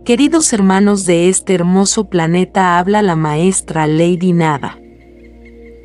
Queridos hermanos de este hermoso planeta, habla la maestra Lady Nada.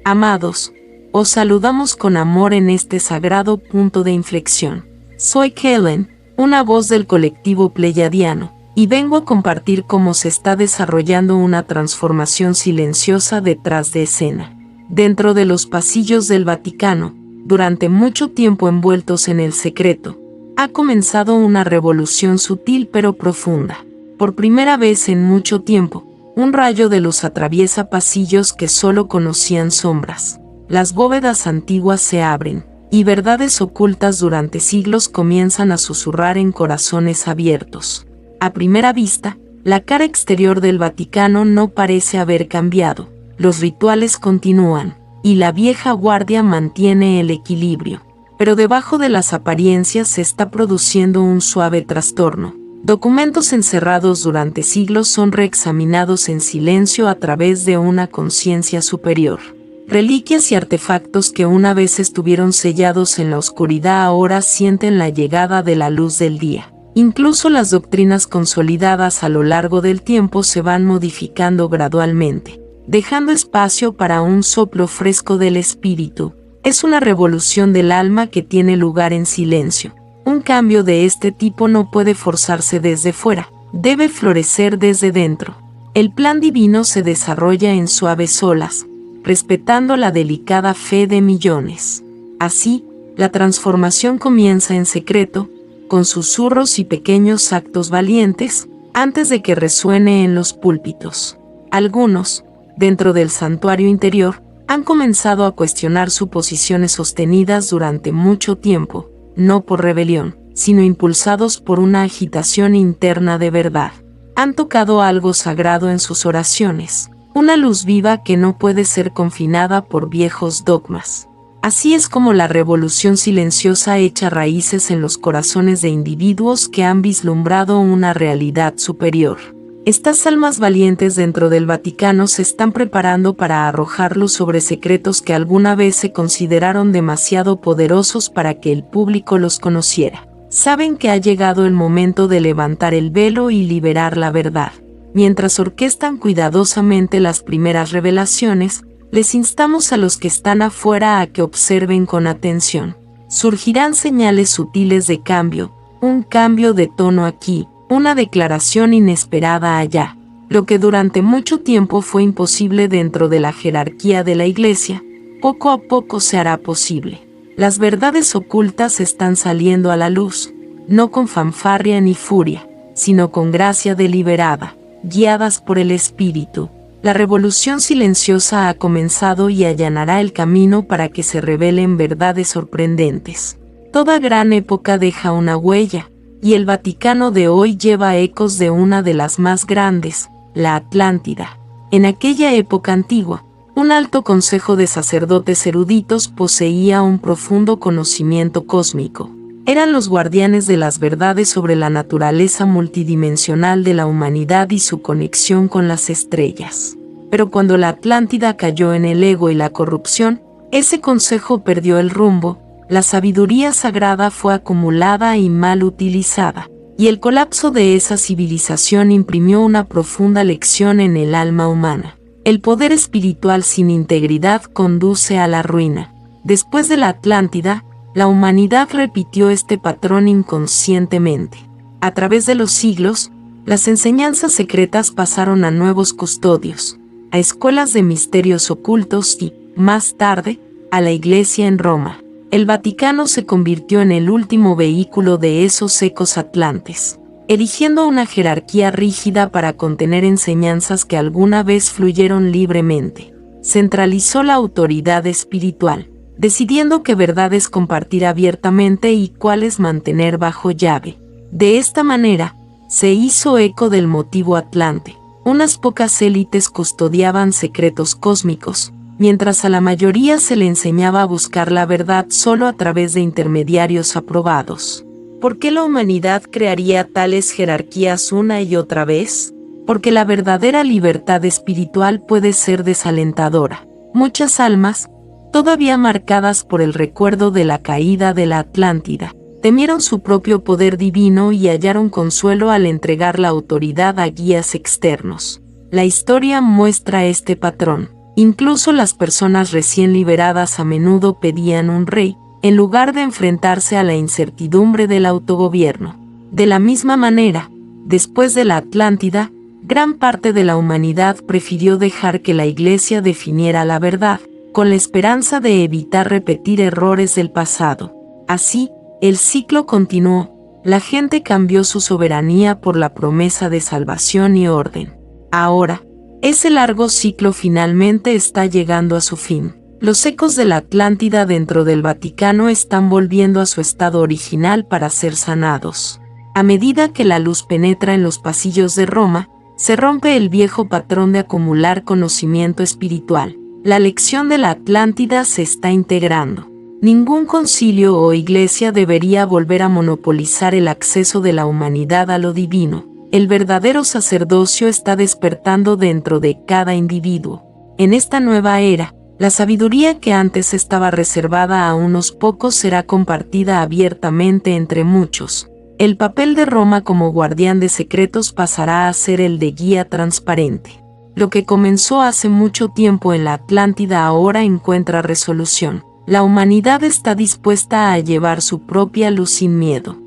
Amados, os saludamos con amor en este sagrado punto de inflexión. Soy Kellen, una voz del colectivo pleyadiano, y vengo a compartir cómo se está desarrollando una transformación silenciosa detrás de escena. Dentro de los pasillos del Vaticano, durante mucho tiempo envueltos en el secreto, ha comenzado una revolución sutil pero profunda. Por primera vez en mucho tiempo, un rayo de luz atraviesa pasillos que solo conocían sombras. Las bóvedas antiguas se abren, y verdades ocultas durante siglos comienzan a susurrar en corazones abiertos. A primera vista, la cara exterior del Vaticano no parece haber cambiado. Los rituales continúan, y la vieja guardia mantiene el equilibrio. Pero debajo de las apariencias se está produciendo un suave trastorno. Documentos encerrados durante siglos son reexaminados en silencio a través de una conciencia superior. Reliquias y artefactos que una vez estuvieron sellados en la oscuridad ahora sienten la llegada de la luz del día. Incluso las doctrinas consolidadas a lo largo del tiempo se van modificando gradualmente, dejando espacio para un soplo fresco del espíritu. Es una revolución del alma que tiene lugar en silencio. Un cambio de este tipo no puede forzarse desde fuera, debe florecer desde dentro. El plan divino se desarrolla en suaves olas, respetando la delicada fe de millones. Así, la transformación comienza en secreto, con susurros y pequeños actos valientes, antes de que resuene en los púlpitos. Algunos, dentro del santuario interior, han comenzado a cuestionar suposiciones sostenidas durante mucho tiempo, no por rebelión, sino impulsados por una agitación interna de verdad. Han tocado algo sagrado en sus oraciones, una luz viva que no puede ser confinada por viejos dogmas. Así es como la revolución silenciosa echa raíces en los corazones de individuos que han vislumbrado una realidad superior. Estas almas valientes dentro del Vaticano se están preparando para arrojar luz sobre secretos que alguna vez se consideraron demasiado poderosos para que el público los conociera. Saben que ha llegado el momento de levantar el velo y liberar la verdad. Mientras orquestan cuidadosamente las primeras revelaciones, les instamos a los que están afuera a que observen con atención. Surgirán señales sutiles de cambio, un cambio de tono aquí, una declaración inesperada allá. Lo que durante mucho tiempo fue imposible dentro de la jerarquía de la Iglesia, poco a poco se hará posible. Las verdades ocultas están saliendo a la luz, no con fanfarria ni furia, sino con gracia deliberada, guiadas por el Espíritu. La revolución silenciosa ha comenzado y allanará el camino para que se revelen verdades sorprendentes. Toda gran época deja una huella, y el Vaticano de hoy lleva ecos de una de las más grandes, la Atlántida. En aquella época antigua, un alto consejo de sacerdotes eruditos poseía un profundo conocimiento cósmico. Eran los guardianes de las verdades sobre la naturaleza multidimensional de la humanidad y su conexión con las estrellas. Pero cuando la Atlántida cayó en el ego y la corrupción, ese consejo perdió el rumbo. La sabiduría sagrada fue acumulada y mal utilizada, y el colapso de esa civilización imprimió una profunda lección en el alma humana. El poder espiritual sin integridad conduce a la ruina. Después de la Atlántida, la humanidad repitió este patrón inconscientemente. A través de los siglos, las enseñanzas secretas pasaron a nuevos custodios, a escuelas de misterios ocultos y, más tarde, a la Iglesia en Roma. El Vaticano se convirtió en el último vehículo de esos ecos atlantes, erigiendo una jerarquía rígida para contener enseñanzas que alguna vez fluyeron libremente. Centralizó la autoridad espiritual, decidiendo qué verdades compartir abiertamente y cuáles mantener bajo llave. De esta manera, se hizo eco del motivo atlante. Unas pocas élites custodiaban secretos cósmicos, mientras a la mayoría se le enseñaba a buscar la verdad solo a través de intermediarios aprobados. ¿Por qué la humanidad crearía tales jerarquías una y otra vez? porque la verdadera libertad espiritual puede ser desalentadora. Muchas almas, todavía marcadas por el recuerdo de la caída de la Atlántida, temieron su propio poder divino y hallaron consuelo al entregar la autoridad a guías externos. La historia muestra este patrón. Incluso las personas recién liberadas a menudo pedían un rey, en lugar de enfrentarse a la incertidumbre del autogobierno. De la misma manera, después de la Atlántida, gran parte de la humanidad prefirió dejar que la Iglesia definiera la verdad, con la esperanza de evitar repetir errores del pasado. Así, el ciclo continuó. La gente cambió su soberanía por la promesa de salvación y orden. Ahora, ese largo ciclo finalmente está llegando a su fin. Los ecos de la Atlántida dentro del Vaticano están volviendo a su estado original para ser sanados. A medida que la luz penetra en los pasillos de Roma, se rompe el viejo patrón de acumular conocimiento espiritual. La lección de la Atlántida se está integrando. Ningún concilio o iglesia debería volver a monopolizar el acceso de la humanidad a lo divino. El verdadero sacerdocio está despertando dentro de cada individuo. En esta nueva era, la sabiduría que antes estaba reservada a unos pocos será compartida abiertamente entre muchos. El papel de Roma como guardián de secretos pasará a ser el de guía transparente. Lo que comenzó hace mucho tiempo en la Atlántida ahora encuentra resolución. La humanidad está dispuesta a llevar su propia luz sin miedo.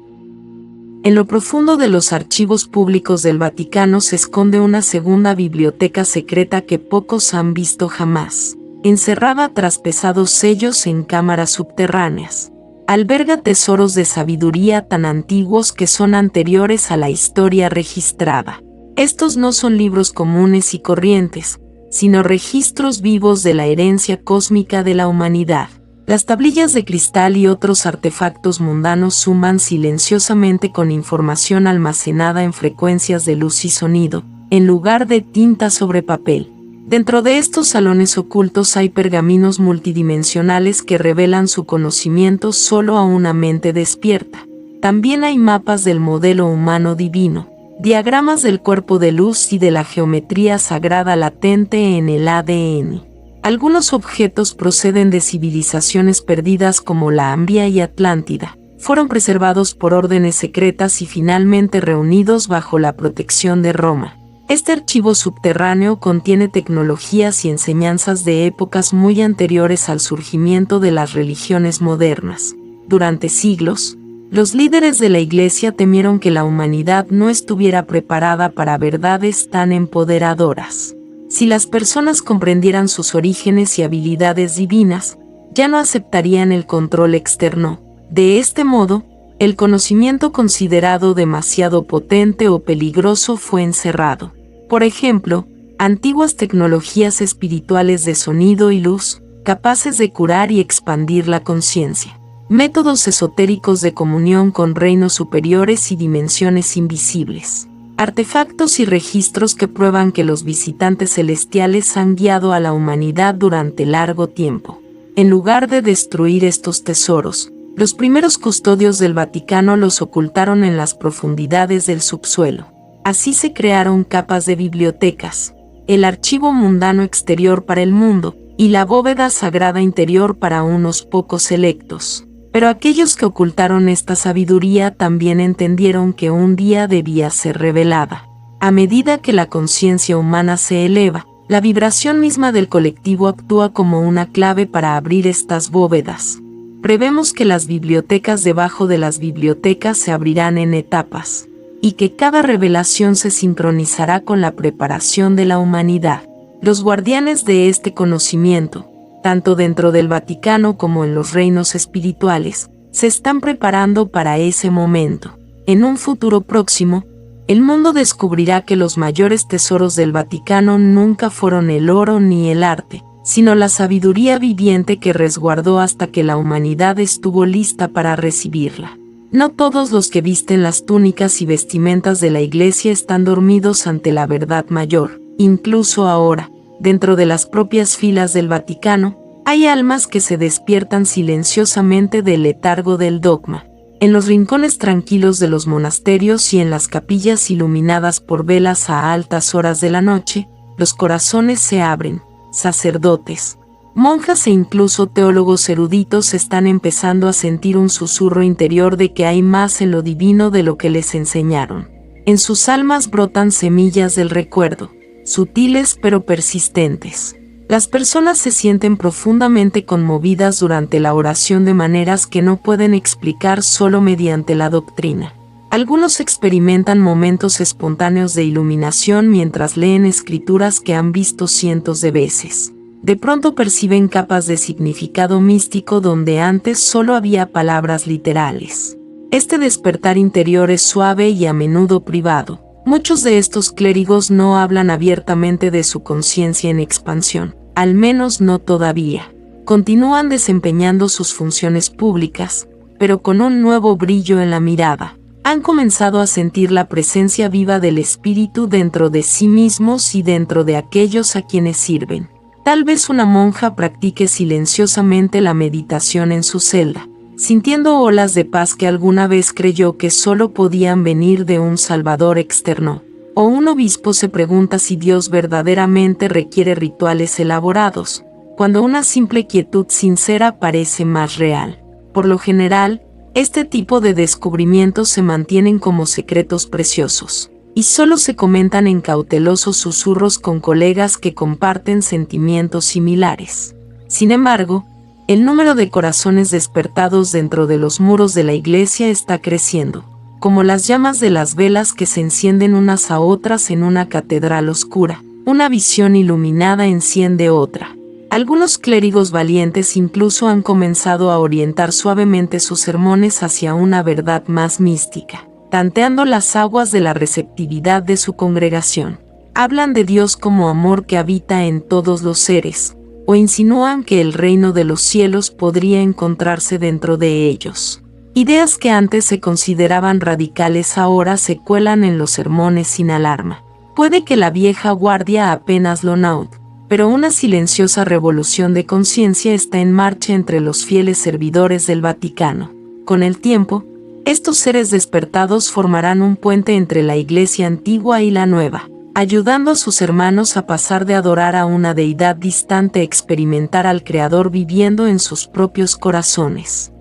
En lo profundo de los archivos públicos del Vaticano se esconde una segunda biblioteca secreta que pocos han visto jamás. Encerrada tras pesados sellos en cámaras subterráneas, alberga tesoros de sabiduría tan antiguos que son anteriores a la historia registrada. Estos no son libros comunes y corrientes, sino registros vivos de la herencia cósmica de la humanidad. Las tablillas de cristal y otros artefactos mundanos suman silenciosamente con información almacenada en frecuencias de luz y sonido, en lugar de tinta sobre papel. Dentro de estos salones ocultos hay pergaminos multidimensionales que revelan su conocimiento solo a una mente despierta. También hay mapas del modelo humano divino, diagramas del cuerpo de luz y de la geometría sagrada latente en el ADN. Algunos objetos proceden de civilizaciones perdidas como la Ambia y Atlántida. Fueron preservados por órdenes secretas y finalmente reunidos bajo la protección de Roma. Este archivo subterráneo contiene tecnologías y enseñanzas de épocas muy anteriores al surgimiento de las religiones modernas. Durante siglos, los líderes de la Iglesia temieron que la humanidad no estuviera preparada para verdades tan empoderadoras. Si las personas comprendieran sus orígenes y habilidades divinas, ya no aceptarían el control externo. De este modo, el conocimiento considerado demasiado potente o peligroso fue encerrado. Por ejemplo, antiguas tecnologías espirituales de sonido y luz, capaces de curar y expandir la conciencia. Métodos esotéricos de comunión con reinos superiores y dimensiones invisibles. Artefactos y registros que prueban que los visitantes celestiales han guiado a la humanidad durante largo tiempo. En lugar de destruir estos tesoros, los primeros custodios del Vaticano los ocultaron en las profundidades del subsuelo. Así se crearon capas de bibliotecas, el archivo mundano exterior para el mundo y la bóveda sagrada interior para unos pocos selectos. Pero aquellos que ocultaron esta sabiduría también entendieron que un día debía ser revelada. A medida que la conciencia humana se eleva, la vibración misma del colectivo actúa como una clave para abrir estas bóvedas. Prevemos que las bibliotecas debajo de las bibliotecas se abrirán en etapas, y que cada revelación se sincronizará con la preparación de la humanidad. Los guardianes de este conocimiento, tanto dentro del Vaticano como en los reinos espirituales, se están preparando para ese momento. En un futuro próximo, el mundo descubrirá que los mayores tesoros del Vaticano nunca fueron el oro ni el arte, sino la sabiduría viviente que resguardó hasta que la humanidad estuvo lista para recibirla. No todos los que visten las túnicas y vestimentas de la Iglesia están dormidos ante la verdad mayor. Incluso ahora, dentro de las propias filas del Vaticano, hay almas que se despiertan silenciosamente del letargo del dogma. En los rincones tranquilos de los monasterios y en las capillas iluminadas por velas a altas horas de la noche, los corazones se abren. Sacerdotes, monjas e incluso teólogos eruditos están empezando a sentir un susurro interior de que hay más en lo divino de lo que les enseñaron. En sus almas brotan semillas del recuerdo, sutiles pero persistentes. Las personas se sienten profundamente conmovidas durante la oración de maneras que no pueden explicar solo mediante la doctrina. Algunos experimentan momentos espontáneos de iluminación mientras leen escrituras que han visto cientos de veces. De pronto perciben capas de significado místico donde antes solo había palabras literales. Este despertar interior es suave y a menudo privado. Muchos de estos clérigos no hablan abiertamente de su conciencia en expansión, al menos no todavía. Continúan desempeñando sus funciones públicas, pero con un nuevo brillo en la mirada. Han comenzado a sentir la presencia viva del Espíritu dentro de sí mismos y dentro de aquellos a quienes sirven. Tal vez una monja practique silenciosamente la meditación en su celda, sintiendo olas de paz que alguna vez creyó que solo podían venir de un Salvador externo. O un obispo se pregunta si Dios verdaderamente requiere rituales elaborados, cuando una simple quietud sincera parece más real. Por lo general, este tipo de descubrimientos se mantienen como secretos preciosos, y solo se comentan en cautelosos susurros con colegas que comparten sentimientos similares. Sin embargo, el número de corazones despertados dentro de los muros de la iglesia está creciendo, como las llamas de las velas que se encienden unas a otras en una catedral oscura. Una visión iluminada enciende otra. Algunos clérigos valientes incluso han comenzado a orientar suavemente sus sermones hacia una verdad más mística, tanteando las aguas de la receptividad de su congregación. Hablan de Dios como amor que habita en todos los seres, o insinúan que el reino de los cielos podría encontrarse dentro de ellos. Ideas que antes se consideraban radicales ahora se cuelan en los sermones sin alarma. Puede que la vieja guardia apenas lo note, pero una silenciosa revolución de conciencia está en marcha entre los fieles servidores del Vaticano. Con el tiempo, estos seres despertados formarán un puente entre la Iglesia antigua y la nueva, ayudando a sus hermanos a pasar de adorar a una deidad distante a experimentar al Creador viviendo en sus propios corazones.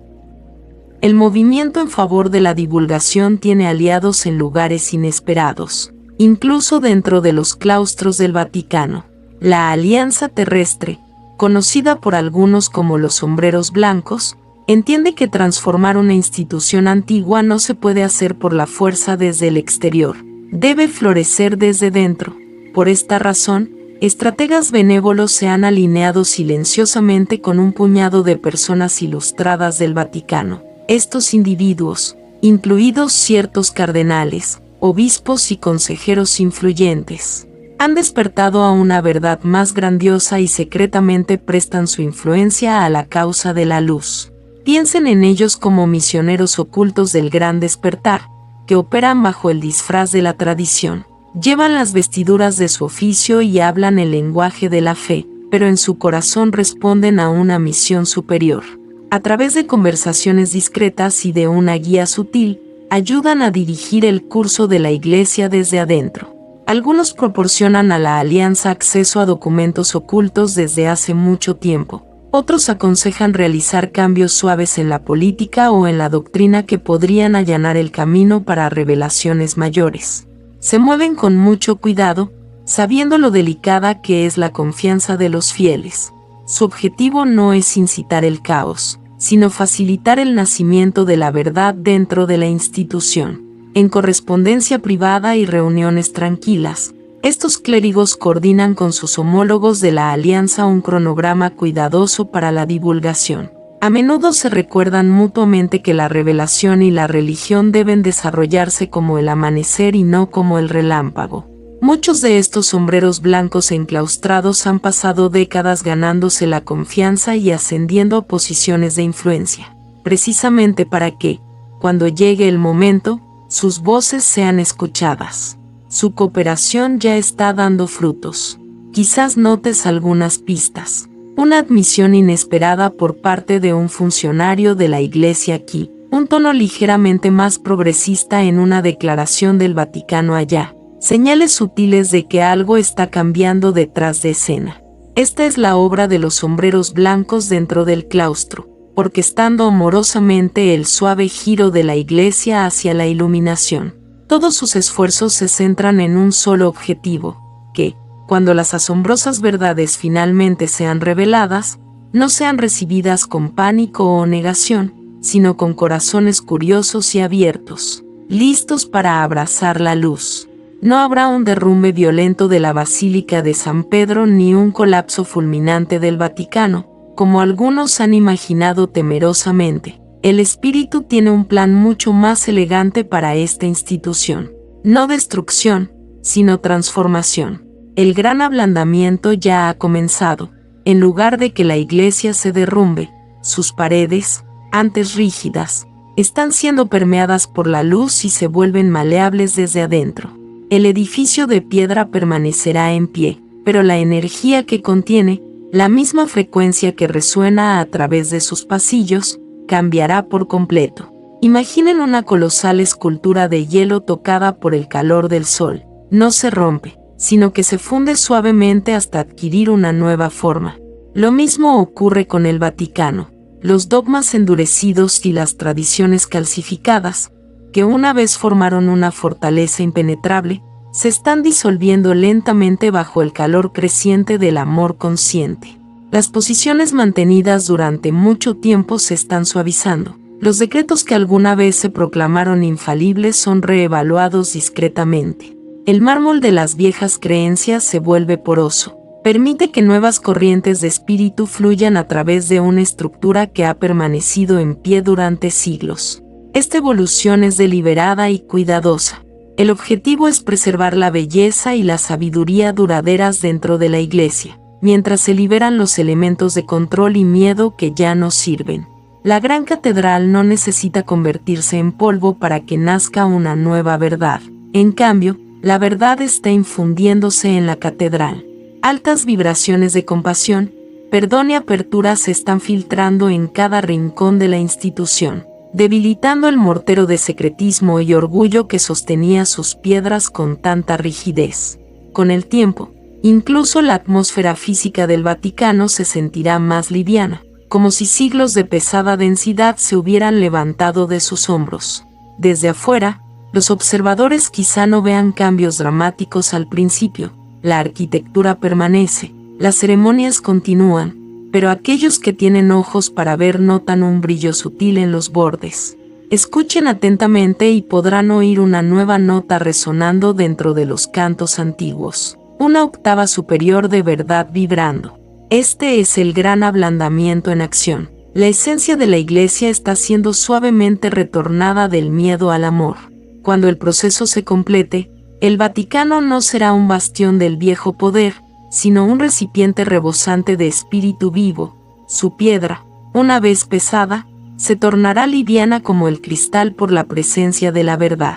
El movimiento en favor de la divulgación tiene aliados en lugares inesperados, incluso dentro de los claustros del Vaticano. La Alianza Terrestre, conocida por algunos como los sombreros blancos, entiende que transformar una institución antigua no se puede hacer por la fuerza desde el exterior, debe florecer desde dentro. Por esta razón, estrategas benévolos se han alineado silenciosamente con un puñado de personas ilustradas del Vaticano. Estos individuos, incluidos ciertos cardenales, obispos y consejeros influyentes, han despertado a una verdad más grandiosa y secretamente prestan su influencia a la causa de la luz. Piensen en ellos como misioneros ocultos del gran despertar, que operan bajo el disfraz de la tradición. Llevan las vestiduras de su oficio y hablan el lenguaje de la fe, pero en su corazón responden a una misión superior. A través de conversaciones discretas y de una guía sutil, ayudan a dirigir el curso de la Iglesia desde adentro. Algunos proporcionan a la alianza acceso a documentos ocultos desde hace mucho tiempo. Otros aconsejan realizar cambios suaves en la política o en la doctrina que podrían allanar el camino para revelaciones mayores. Se mueven con mucho cuidado, sabiendo lo delicada que es la confianza de los fieles. Su objetivo no es incitar el caos, sino facilitar el nacimiento de la verdad dentro de la institución. En correspondencia privada y reuniones tranquilas, estos clérigos coordinan con sus homólogos de la alianza un cronograma cuidadoso para la divulgación. A menudo se recuerdan mutuamente que la revelación y la religión deben desarrollarse como el amanecer y no como el relámpago. Muchos de estos sombreros blancos enclaustrados han pasado décadas ganándose la confianza y ascendiendo a posiciones de influencia, precisamente para que, cuando llegue el momento, sus voces sean escuchadas. Su cooperación ya está dando frutos. Quizás notes algunas pistas. Una admisión inesperada por parte de un funcionario de la iglesia aquí, un tono ligeramente más progresista en una declaración del Vaticano allá. Señales sutiles de que algo está cambiando detrás de escena. Esta es la obra de los sombreros blancos dentro del claustro, orquestando amorosamente el suave giro de la Iglesia hacia la iluminación. Todos sus esfuerzos se centran en un solo objetivo, que, cuando las asombrosas verdades finalmente sean reveladas, no sean recibidas con pánico o negación, sino con corazones curiosos y abiertos, listos para abrazar la luz. No habrá un derrumbe violento de la Basílica de San Pedro ni un colapso fulminante del Vaticano, como algunos han imaginado temerosamente. El Espíritu tiene un plan mucho más elegante para esta institución. No destrucción, sino transformación. El gran ablandamiento ya ha comenzado. En lugar de que la Iglesia se derrumbe, sus paredes, antes rígidas, están siendo permeadas por la luz y se vuelven maleables desde adentro. El edificio de piedra permanecerá en pie, pero la energía que contiene, la misma frecuencia que resuena a través de sus pasillos, cambiará por completo. Imaginen una colosal escultura de hielo tocada por el calor del sol. No se rompe, sino que se funde suavemente hasta adquirir una nueva forma. Lo mismo ocurre con el Vaticano. Los dogmas endurecidos y las tradiciones calcificadas, que una vez formaron una fortaleza impenetrable, se están disolviendo lentamente bajo el calor creciente del amor consciente. Las posiciones mantenidas durante mucho tiempo se están suavizando. Los decretos que alguna vez se proclamaron infalibles son reevaluados discretamente. El mármol de las viejas creencias se vuelve poroso. Permite que nuevas corrientes de espíritu fluyan a través de una estructura que ha permanecido en pie durante siglos. Esta evolución es deliberada y cuidadosa. El objetivo es preservar la belleza y la sabiduría duraderas dentro de la Iglesia, mientras se liberan los elementos de control y miedo que ya no sirven. La gran catedral no necesita convertirse en polvo para que nazca una nueva verdad. En cambio, la verdad está infundiéndose en la catedral. Altas vibraciones de compasión, perdón y apertura se están filtrando en cada rincón de la institución, debilitando el mortero de secretismo y orgullo que sostenía sus piedras con tanta rigidez. Con el tiempo, incluso la atmósfera física del Vaticano se sentirá más liviana, como si siglos de pesada densidad se hubieran levantado de sus hombros. Desde afuera, los observadores quizá no vean cambios dramáticos al principio. La arquitectura permanece, las ceremonias continúan, pero aquellos que tienen ojos para ver notan un brillo sutil en los bordes. Escuchen atentamente y podrán oír una nueva nota resonando dentro de los cantos antiguos, una octava superior de verdad vibrando. Este es el gran ablandamiento en acción. La esencia de la Iglesia está siendo suavemente retornada del miedo al amor. Cuando el proceso se complete, el Vaticano no será un bastión del viejo poder, sino un recipiente rebosante de espíritu vivo. Su piedra, una vez pesada, se tornará liviana como el cristal por la presencia de la verdad.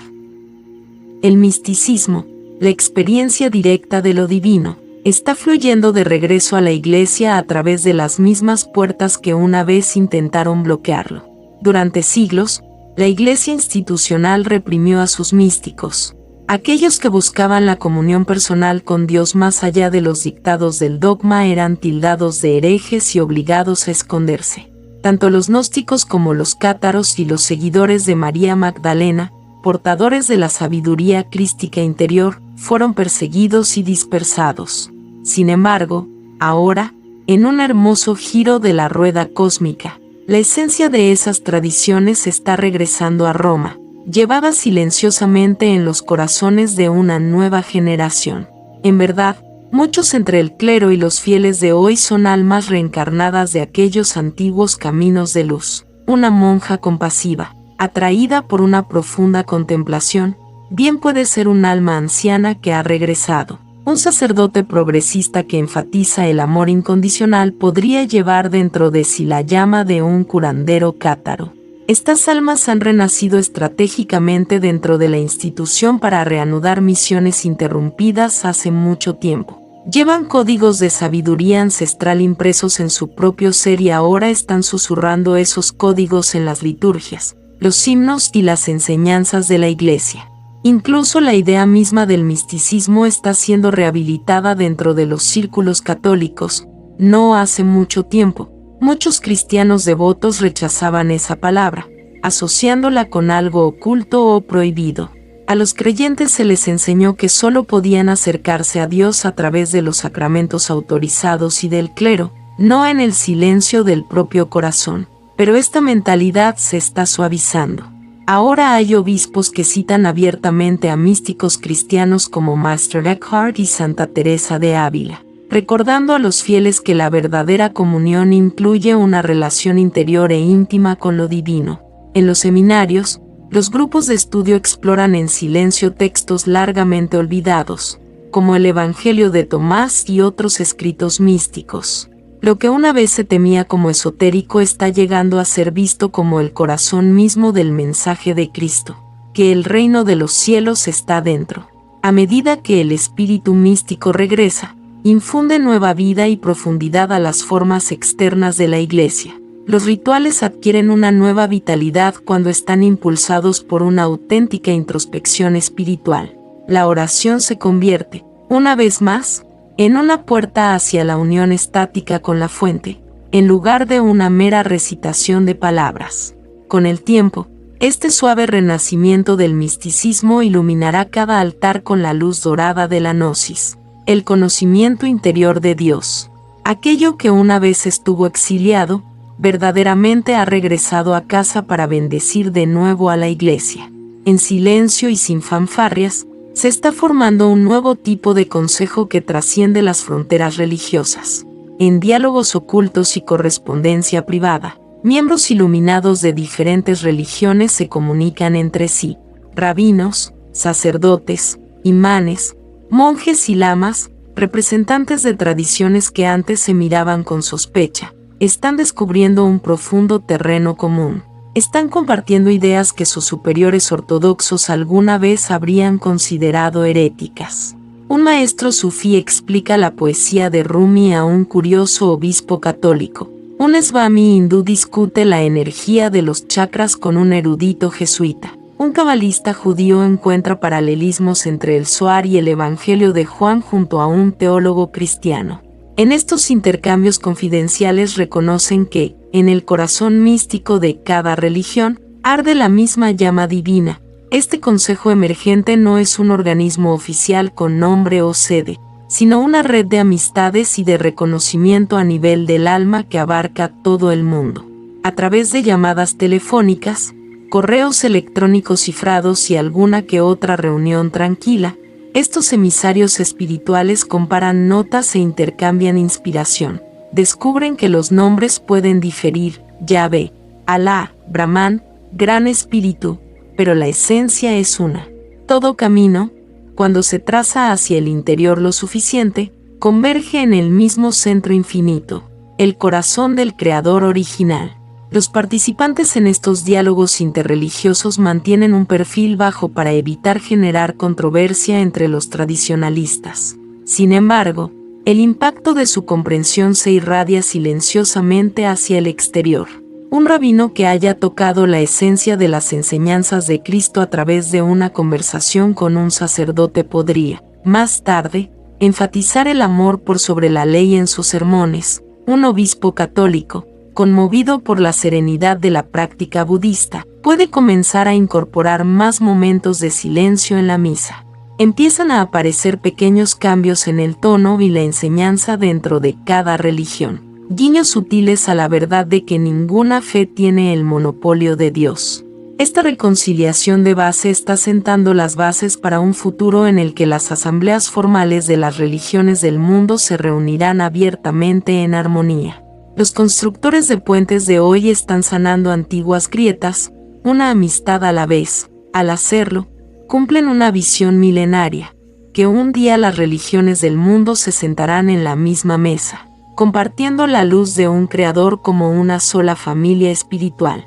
El misticismo, la experiencia directa de lo divino, está fluyendo de regreso a la Iglesia a través de las mismas puertas que una vez intentaron bloquearlo. Durante siglos, la Iglesia institucional reprimió a sus místicos, aquellos que buscaban la comunión personal con Dios más allá de los dictados del dogma eran tildados de herejes y obligados a esconderse. Tanto los gnósticos como los cátaros y los seguidores de María Magdalena, portadores de la sabiduría crística interior, fueron perseguidos y dispersados. Sin embargo, ahora, en un hermoso giro de la rueda cósmica, la esencia de esas tradiciones está regresando a Roma, llevada silenciosamente en los corazones de una nueva generación. En verdad, muchos entre el clero y los fieles de hoy son almas reencarnadas de aquellos antiguos caminos de luz. Una monja compasiva, atraída por una profunda contemplación, bien puede ser un alma anciana que ha regresado. Un sacerdote progresista que enfatiza el amor incondicional podría llevar dentro de sí la llama de un curandero cátaro. Estas almas han renacido estratégicamente dentro de la institución para reanudar misiones interrumpidas hace mucho tiempo. Llevan códigos de sabiduría ancestral impresos en su propio ser y ahora están susurrando esos códigos en las liturgias, los himnos y las enseñanzas de la Iglesia. Incluso la idea misma del misticismo está siendo rehabilitada dentro de los círculos católicos. No hace mucho tiempo, muchos cristianos devotos rechazaban esa palabra, asociándola con algo oculto o prohibido. A los creyentes se les enseñó que solo podían acercarse a Dios a través de los sacramentos autorizados y del clero, no en el silencio del propio corazón. Pero esta mentalidad se está suavizando. Ahora hay obispos que citan abiertamente a místicos cristianos como Master Eckhart y Santa Teresa de Ávila, recordando a los fieles que la verdadera comunión incluye una relación interior e íntima con lo divino. En los seminarios, los grupos de estudio exploran en silencio textos largamente olvidados, como el Evangelio de Tomás y otros escritos místicos. Lo que una vez se temía como esotérico está llegando a ser visto como el corazón mismo del mensaje de Cristo, que el reino de los cielos está dentro. A medida que el espíritu místico regresa, infunde nueva vida y profundidad a las formas externas de la Iglesia. Los rituales adquieren una nueva vitalidad cuando están impulsados por una auténtica introspección espiritual. La oración se convierte, una vez más, en una puerta hacia la unión estática con la fuente, en lugar de una mera recitación de palabras. Con el tiempo, este suave renacimiento del misticismo iluminará cada altar con la luz dorada de la gnosis, el conocimiento interior de Dios. Aquello que una vez estuvo exiliado, verdaderamente ha regresado a casa para bendecir de nuevo a la Iglesia. En silencio y sin fanfarrias, se está formando un nuevo tipo de consejo que trasciende las fronteras religiosas. En diálogos ocultos y correspondencia privada, miembros iluminados de diferentes religiones se comunican entre sí. Rabinos, sacerdotes, imanes, monjes y lamas, representantes de tradiciones que antes se miraban con sospecha, están descubriendo un profundo terreno común. Están compartiendo ideas que sus superiores ortodoxos alguna vez habrían considerado heréticas. Un maestro sufí explica la poesía de Rumi a un curioso obispo católico. Un swami hindú discute la energía de los chakras con un erudito jesuita. Un cabalista judío encuentra paralelismos entre el Zohar y el Evangelio de Juan junto a un teólogo cristiano. En estos intercambios confidenciales reconocen que, en el corazón místico de cada religión, arde la misma llama divina. Este consejo emergente no es un organismo oficial con nombre o sede, sino una red de amistades y de reconocimiento a nivel del alma que abarca todo el mundo. A través de llamadas telefónicas, correos electrónicos cifrados y alguna que otra reunión tranquila, estos emisarios espirituales comparan notas e intercambian inspiración. Descubren que los nombres pueden diferir, Yahvé, Alá, Brahman, Gran Espíritu, pero la esencia es una. Todo camino, cuando se traza hacia el interior lo suficiente, converge en el mismo centro infinito, el corazón del Creador original. Los participantes en estos diálogos interreligiosos mantienen un perfil bajo para evitar generar controversia entre los tradicionalistas. Sin embargo, el impacto de su comprensión se irradia silenciosamente hacia el exterior. Un rabino que haya tocado la esencia de las enseñanzas de Cristo a través de una conversación con un sacerdote podría, más tarde, enfatizar el amor por sobre la ley en sus sermones. Un obispo católico, conmovido por la serenidad de la práctica budista, puede comenzar a incorporar más momentos de silencio en la misa. Empiezan a aparecer pequeños cambios en el tono y la enseñanza dentro de cada religión, guiños sutiles a la verdad de que ninguna fe tiene el monopolio de Dios. Esta reconciliación de base está sentando las bases para un futuro en el que las asambleas formales de las religiones del mundo se reunirán abiertamente en armonía. Los constructores de puentes de hoy están sanando antiguas grietas, una amistad a la vez. Al hacerlo, cumplen una visión milenaria, que un día las religiones del mundo se sentarán en la misma mesa, compartiendo la luz de un Creador como una sola familia espiritual.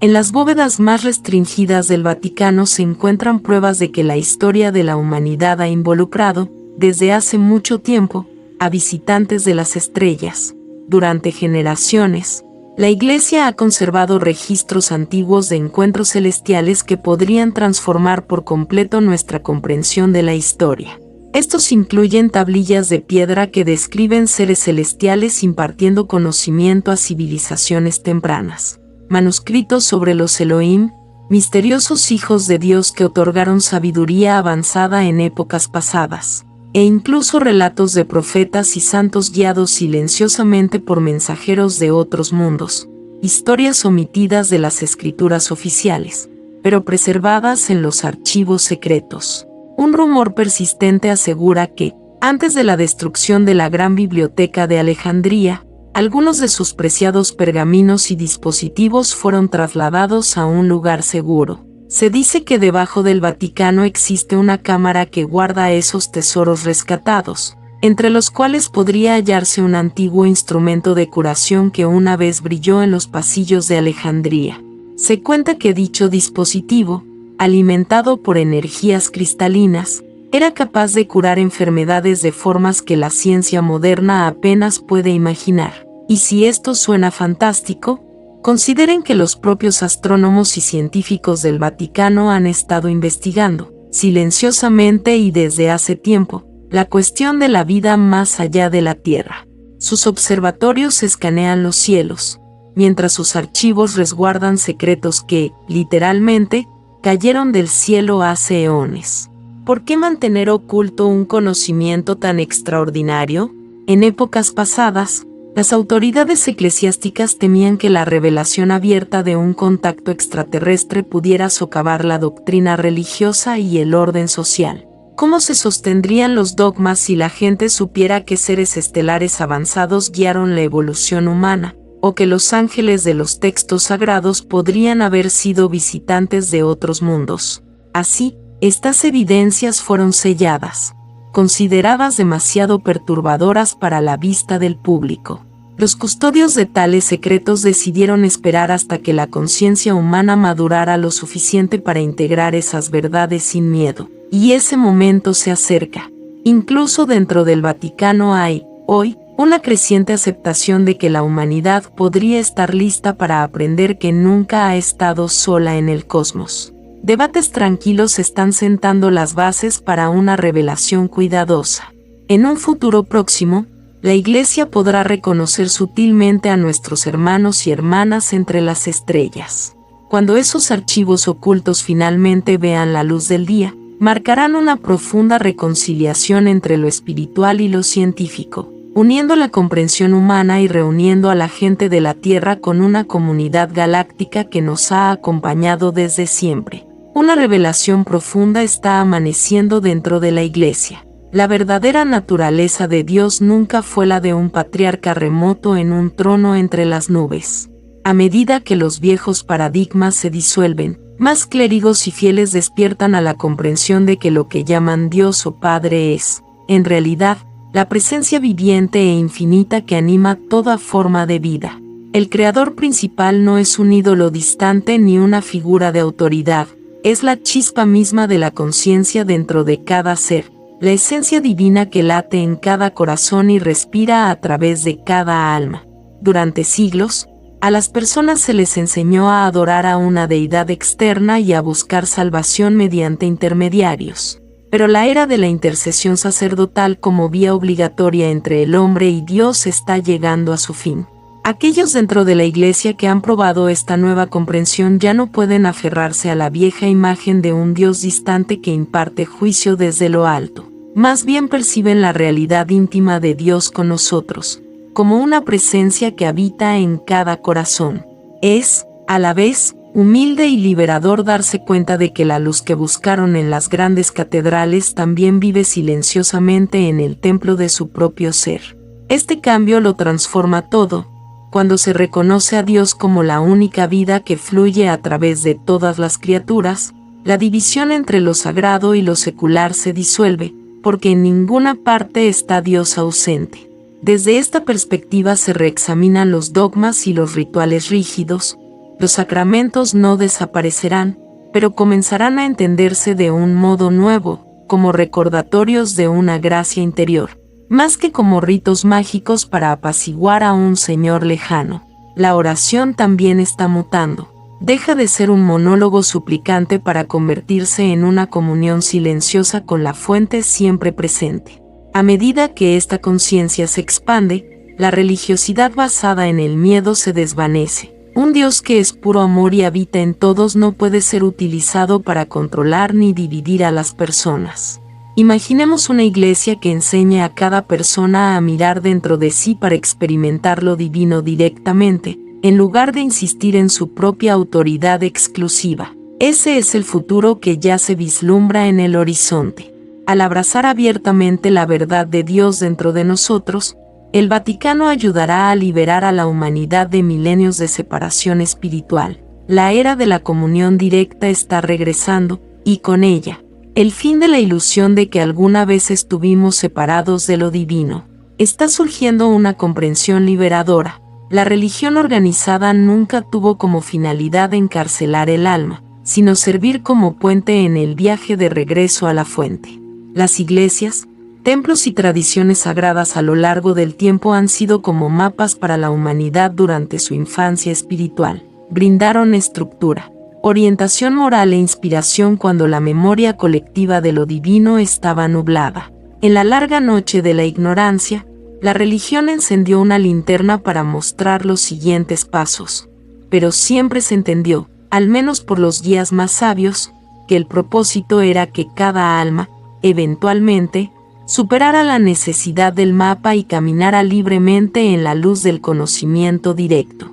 En las bóvedas más restringidas del Vaticano se encuentran pruebas de que la historia de la humanidad ha involucrado, desde hace mucho tiempo, a visitantes de las estrellas. Durante generaciones, La Iglesia ha conservado registros antiguos de encuentros celestiales que podrían transformar por completo nuestra comprensión de la historia. Estos incluyen tablillas de piedra que describen seres celestiales impartiendo conocimiento a civilizaciones tempranas, manuscritos sobre los Elohim, misteriosos hijos de Dios que otorgaron sabiduría avanzada en épocas pasadas, e incluso relatos de profetas y santos guiados silenciosamente por mensajeros de otros mundos, historias omitidas de las escrituras oficiales, pero preservadas en los archivos secretos. Un rumor persistente asegura que, antes de la destrucción de la gran biblioteca de Alejandría, algunos de sus preciados pergaminos y dispositivos fueron trasladados a un lugar seguro. Se dice que debajo del Vaticano existe una cámara que guarda esos tesoros rescatados, entre los cuales podría hallarse un antiguo instrumento de curación que una vez brilló en los pasillos de Alejandría. Se cuenta que dicho dispositivo, alimentado por energías cristalinas, era capaz de curar enfermedades de formas que la ciencia moderna apenas puede imaginar. Y si esto suena fantástico, consideren que los propios astrónomos y científicos del Vaticano han estado investigando, silenciosamente y desde hace tiempo, la cuestión de la vida más allá de la Tierra. Sus observatorios escanean los cielos, mientras sus archivos resguardan secretos que, literalmente, cayeron del cielo hace eones. ¿Por qué mantener oculto un conocimiento tan extraordinario? En épocas pasadas, las autoridades eclesiásticas temían que la revelación abierta de un contacto extraterrestre pudiera socavar la doctrina religiosa y el orden social. ¿Cómo se sostendrían los dogmas si la gente supiera que seres estelares avanzados guiaron la evolución humana, o que los ángeles de los textos sagrados podrían haber sido visitantes de otros mundos? Así, estas evidencias fueron selladas, consideradas demasiado perturbadoras para la vista del público. Los custodios de tales secretos decidieron esperar hasta que la conciencia humana madurara lo suficiente para integrar esas verdades sin miedo. Y ese momento se acerca. Incluso dentro del Vaticano hay, hoy, una creciente aceptación de que la humanidad podría estar lista para aprender que nunca ha estado sola en el cosmos. Debates tranquilos están sentando las bases para una revelación cuidadosa. En un futuro próximo, la Iglesia podrá reconocer sutilmente a nuestros hermanos y hermanas entre las estrellas. Cuando esos archivos ocultos finalmente vean la luz del día, marcarán una profunda reconciliación entre lo espiritual y lo científico, uniendo la comprensión humana y reuniendo a la gente de la Tierra con una comunidad galáctica que nos ha acompañado desde siempre. Una revelación profunda está amaneciendo dentro de la Iglesia. La verdadera naturaleza de Dios nunca fue la de un patriarca remoto en un trono entre las nubes. A medida que los viejos paradigmas se disuelven, más clérigos y fieles despiertan a la comprensión de que lo que llaman Dios o Padre es, en realidad, la presencia viviente e infinita que anima toda forma de vida. El Creador principal no es un ídolo distante ni una figura de autoridad, es la chispa misma de la conciencia dentro de cada ser, la esencia divina que late en cada corazón y respira a través de cada alma. Durante siglos, a las personas se les enseñó a adorar a una deidad externa y a buscar salvación mediante intermediarios. Pero la era de la intercesión sacerdotal como vía obligatoria entre el hombre y Dios está llegando a su fin. Aquellos dentro de la Iglesia que han probado esta nueva comprensión ya no pueden aferrarse a la vieja imagen de un Dios distante que imparte juicio desde lo alto. Más bien perciben la realidad íntima de Dios con nosotros, como una presencia que habita en cada corazón. Es, a la vez, humilde y liberador darse cuenta de que la luz que buscaron en las grandes catedrales también vive silenciosamente en el templo de su propio ser. Este cambio lo transforma todo, cuando se reconoce a Dios como la única vida que fluye a través de todas las criaturas, la división entre lo sagrado y lo secular se disuelve, porque en ninguna parte está Dios ausente. Desde esta perspectiva se reexaminan los dogmas y los rituales rígidos. Los sacramentos no desaparecerán, pero comenzarán a entenderse de un modo nuevo, como recordatorios de una gracia interior, más que como ritos mágicos para apaciguar a un Señor lejano. la oración también está mutando. Deja de ser un monólogo suplicante para convertirse en una comunión silenciosa con la fuente siempre presente. A medida que esta conciencia se expande, la religiosidad basada en el miedo se desvanece. Un Dios que es puro amor y habita en todos no puede ser utilizado para controlar ni dividir a las personas. Imaginemos una iglesia que enseñe a cada persona a mirar dentro de sí para experimentar lo divino directamente, en lugar de insistir en su propia autoridad exclusiva. Ese es el futuro que ya se vislumbra en el horizonte. Al abrazar abiertamente la verdad de Dios dentro de nosotros, el Vaticano ayudará a liberar a la humanidad de milenios de separación espiritual. La era de la comunión directa está regresando, y con ella, el fin de la ilusión de que alguna vez estuvimos separados de lo divino. Está surgiendo una comprensión liberadora. La religión organizada nunca tuvo como finalidad encarcelar el alma, sino servir como puente en el viaje de regreso a la fuente. Las iglesias, templos y tradiciones sagradas a lo largo del tiempo han sido como mapas para la humanidad durante su infancia espiritual. Brindaron estructura, orientación moral e inspiración cuando la memoria colectiva de lo divino estaba nublada. En la larga noche de la ignorancia, la religión encendió una linterna para mostrar los siguientes pasos, pero siempre se entendió, al menos por los guías más sabios, que el propósito era que cada alma, eventualmente, superara la necesidad del mapa y caminara libremente en la luz del conocimiento directo.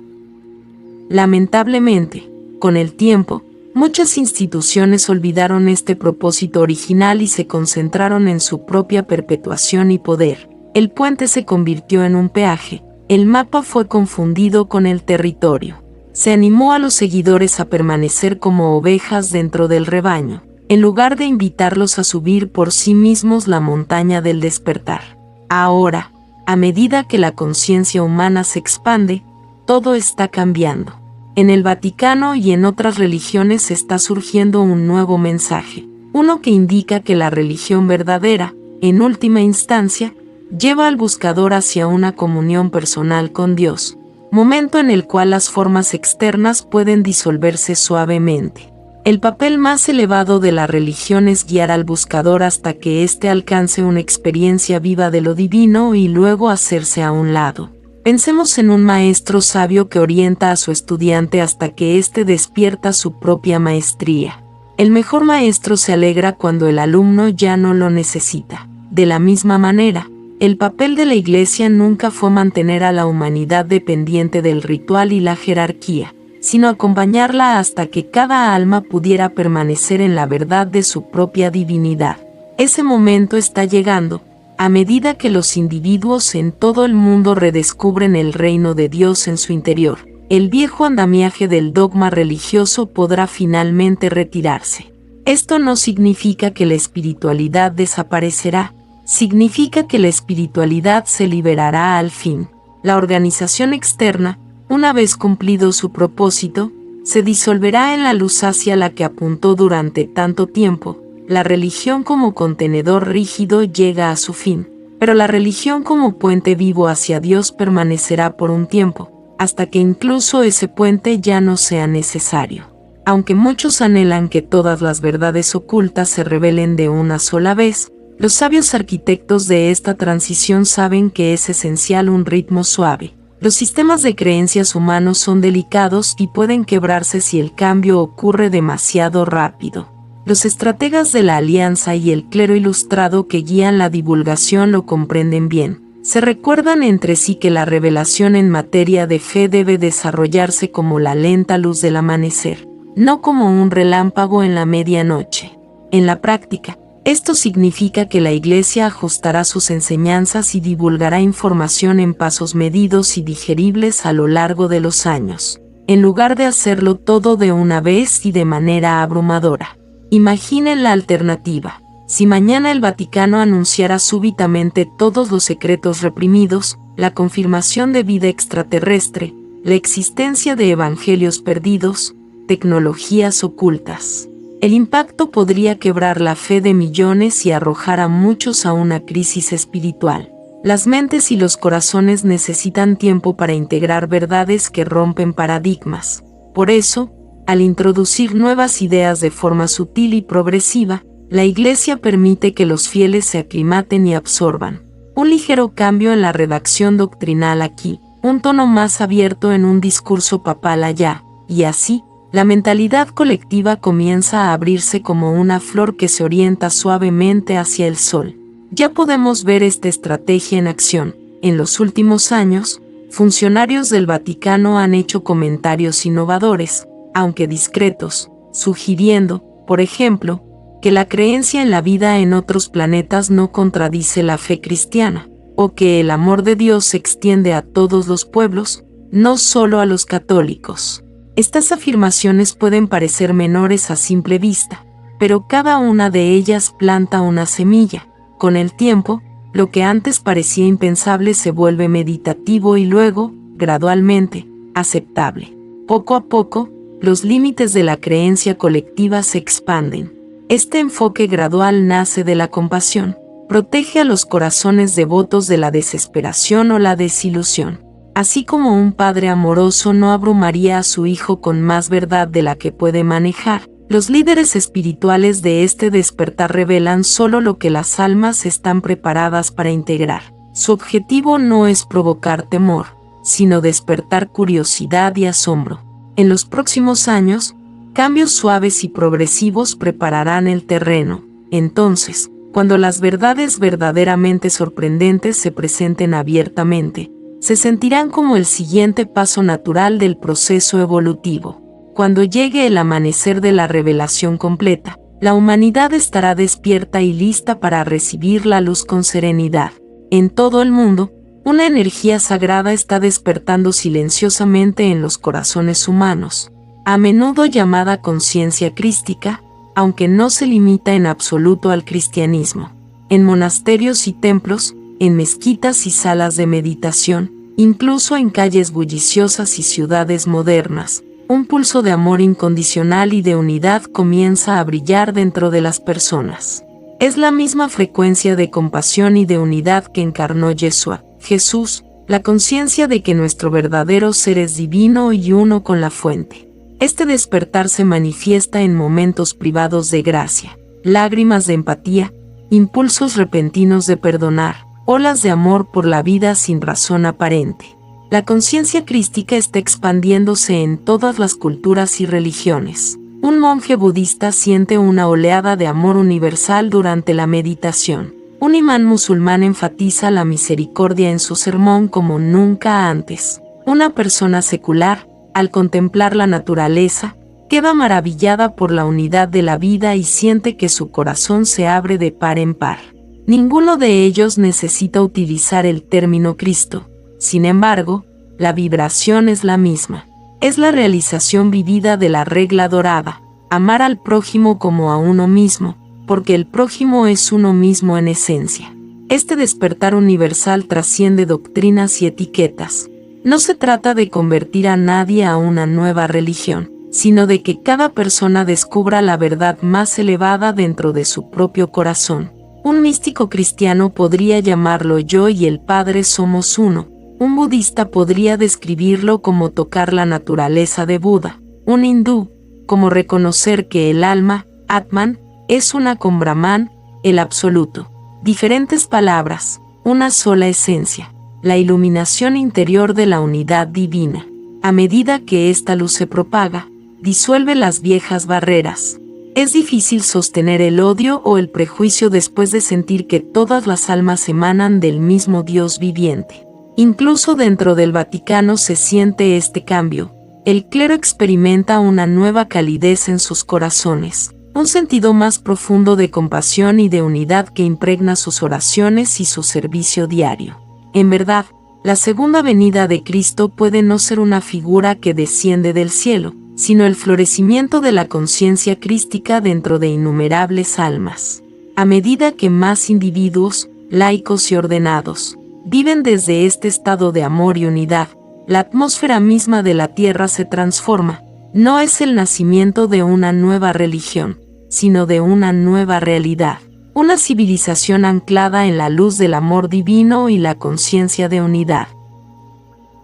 Lamentablemente, con el tiempo, muchas instituciones olvidaron este propósito original y se concentraron en su propia perpetuación y poder. El puente se convirtió en un peaje, el mapa fue confundido con el territorio. Se animó a los seguidores a permanecer como ovejas dentro del rebaño, en lugar de invitarlos a subir por sí mismos la montaña del despertar. Ahora, a medida que la conciencia humana se expande, todo está cambiando. En el Vaticano y en otras religiones está surgiendo un nuevo mensaje, uno que indica que la religión verdadera, en última instancia, lleva al buscador hacia una comunión personal con Dios, momento en el cual las formas externas pueden disolverse suavemente. El papel más elevado de la religión es guiar al buscador hasta que éste alcance una experiencia viva de lo divino y luego hacerse a un lado. Pensemos en un maestro sabio que orienta a su estudiante hasta que éste despierta su propia maestría. El mejor maestro se alegra cuando el alumno ya no lo necesita. De la misma manera, el papel de la Iglesia nunca fue mantener a la humanidad dependiente del ritual y la jerarquía, sino acompañarla hasta que cada alma pudiera permanecer en la verdad de su propia divinidad. Ese momento está llegando, a medida que los individuos en todo el mundo redescubren el reino de Dios en su interior. El viejo andamiaje del dogma religioso podrá finalmente retirarse. Esto no significa que la espiritualidad desaparecerá, significa que la espiritualidad se liberará al fin. La organización externa, una vez cumplido su propósito, se disolverá en la luz hacia la que apuntó durante tanto tiempo. La religión como contenedor rígido llega a su fin, pero la religión como puente vivo hacia Dios permanecerá por un tiempo, hasta que incluso ese puente ya no sea necesario. Aunque muchos anhelan que todas las verdades ocultas se revelen de una sola vez, los sabios arquitectos de esta transición saben que es esencial un ritmo suave. Los sistemas de creencias humanos son delicados y pueden quebrarse si el cambio ocurre demasiado rápido. Los estrategas de la alianza y el clero ilustrado que guían la divulgación lo comprenden bien. Se recuerdan entre sí que la revelación en materia de fe debe desarrollarse como la lenta luz del amanecer, no como un relámpago en la medianoche. En la práctica, esto significa que la Iglesia ajustará sus enseñanzas y divulgará información en pasos medidos y digeribles a lo largo de los años, en lugar de hacerlo todo de una vez y de manera abrumadora. Imaginen la alternativa. Si mañana el Vaticano anunciara súbitamente todos los secretos reprimidos, la confirmación de vida extraterrestre, la existencia de evangelios perdidos, tecnologías ocultas. El impacto podría quebrar la fe de millones y arrojar a muchos a una crisis espiritual. Las mentes y los corazones necesitan tiempo para integrar verdades que rompen paradigmas. Por eso, al introducir nuevas ideas de forma sutil y progresiva, la Iglesia permite que los fieles se aclimaten y absorban. Un ligero cambio en la redacción doctrinal aquí, un tono más abierto en un discurso papal allá, y así, la mentalidad colectiva comienza a abrirse como una flor que se orienta suavemente hacia el sol. Ya podemos ver esta estrategia en acción. En los últimos años, funcionarios del Vaticano han hecho comentarios innovadores, aunque discretos, sugiriendo, por ejemplo, que la creencia en la vida en otros planetas no contradice la fe cristiana, o que el amor de Dios se extiende a todos los pueblos, no solo a los católicos. Estas afirmaciones pueden parecer menores a simple vista, pero cada una de ellas planta una semilla. Con el tiempo, lo que antes parecía impensable se vuelve meditativo y luego, gradualmente, aceptable. Poco a poco, los límites de la creencia colectiva se expanden. Este enfoque gradual nace de la compasión, protege a los corazones devotos de la desesperación o la desilusión. Así como un padre amoroso no abrumaría a su hijo con más verdad de la que puede manejar, los líderes espirituales de este despertar revelan solo lo que las almas están preparadas para integrar. Su objetivo no es provocar temor, sino despertar curiosidad y asombro. En los próximos años, cambios suaves y progresivos prepararán el terreno. Entonces, cuando las verdades verdaderamente sorprendentes se presenten abiertamente, se sentirán como el siguiente paso natural del proceso evolutivo. Cuando llegue el amanecer de la revelación completa, la humanidad estará despierta y lista para recibir la luz con serenidad. En todo el mundo, una energía sagrada está despertando silenciosamente en los corazones humanos, a menudo llamada conciencia crística, aunque no se limita en absoluto al cristianismo. En monasterios y templos, en mezquitas y salas de meditación, incluso en calles bulliciosas y ciudades modernas, un pulso de amor incondicional y de unidad comienza a brillar dentro de las personas. Es la misma frecuencia de compasión y de unidad que encarnó Yeshua, Jesús, la conciencia de que nuestro verdadero ser es divino y uno con la fuente. Este despertar se manifiesta en momentos privados de gracia, lágrimas de empatía, impulsos repentinos de perdonar, olas de amor por la vida sin razón aparente. La conciencia crística está expandiéndose en todas las culturas y religiones. Un monje budista siente una oleada de amor universal durante la meditación. Un imán musulmán enfatiza la misericordia en su sermón como nunca antes. Una persona secular, al contemplar la naturaleza, queda maravillada por la unidad de la vida y siente que su corazón se abre de par en par. Ninguno de ellos necesita utilizar el término Cristo. Sin embargo, la vibración es la misma. Es la realización vivida de la regla dorada, amar al prójimo como a uno mismo, porque el prójimo es uno mismo en esencia. Este despertar universal trasciende doctrinas y etiquetas. No se trata de convertir a nadie a una nueva religión, sino de que cada persona descubra la verdad más elevada dentro de su propio corazón. Un místico cristiano podría llamarlo yo y el Padre somos uno. Un budista podría describirlo como tocar la naturaleza de Buda. Un hindú, como reconocer que el alma, Atman, es una con Brahman, el absoluto. Diferentes palabras, una sola esencia. La iluminación interior de la unidad divina. A medida que esta luz se propaga, disuelve las viejas barreras. Es difícil sostener el odio o el prejuicio después de sentir que todas las almas emanan del mismo Dios viviente. Incluso dentro del Vaticano se siente este cambio. El clero experimenta una nueva calidez en sus corazones, un sentido más profundo de compasión y de unidad que impregna sus oraciones y su servicio diario. En verdad, la segunda venida de Cristo puede no ser una figura que desciende del cielo, sino el florecimiento de la conciencia crística dentro de innumerables almas. A medida que más individuos, laicos y ordenados, viven desde este estado de amor y unidad, la atmósfera misma de la tierra se transforma. No es el nacimiento de una nueva religión, sino de una nueva realidad. una civilización anclada en la luz del amor divino y la conciencia de unidad.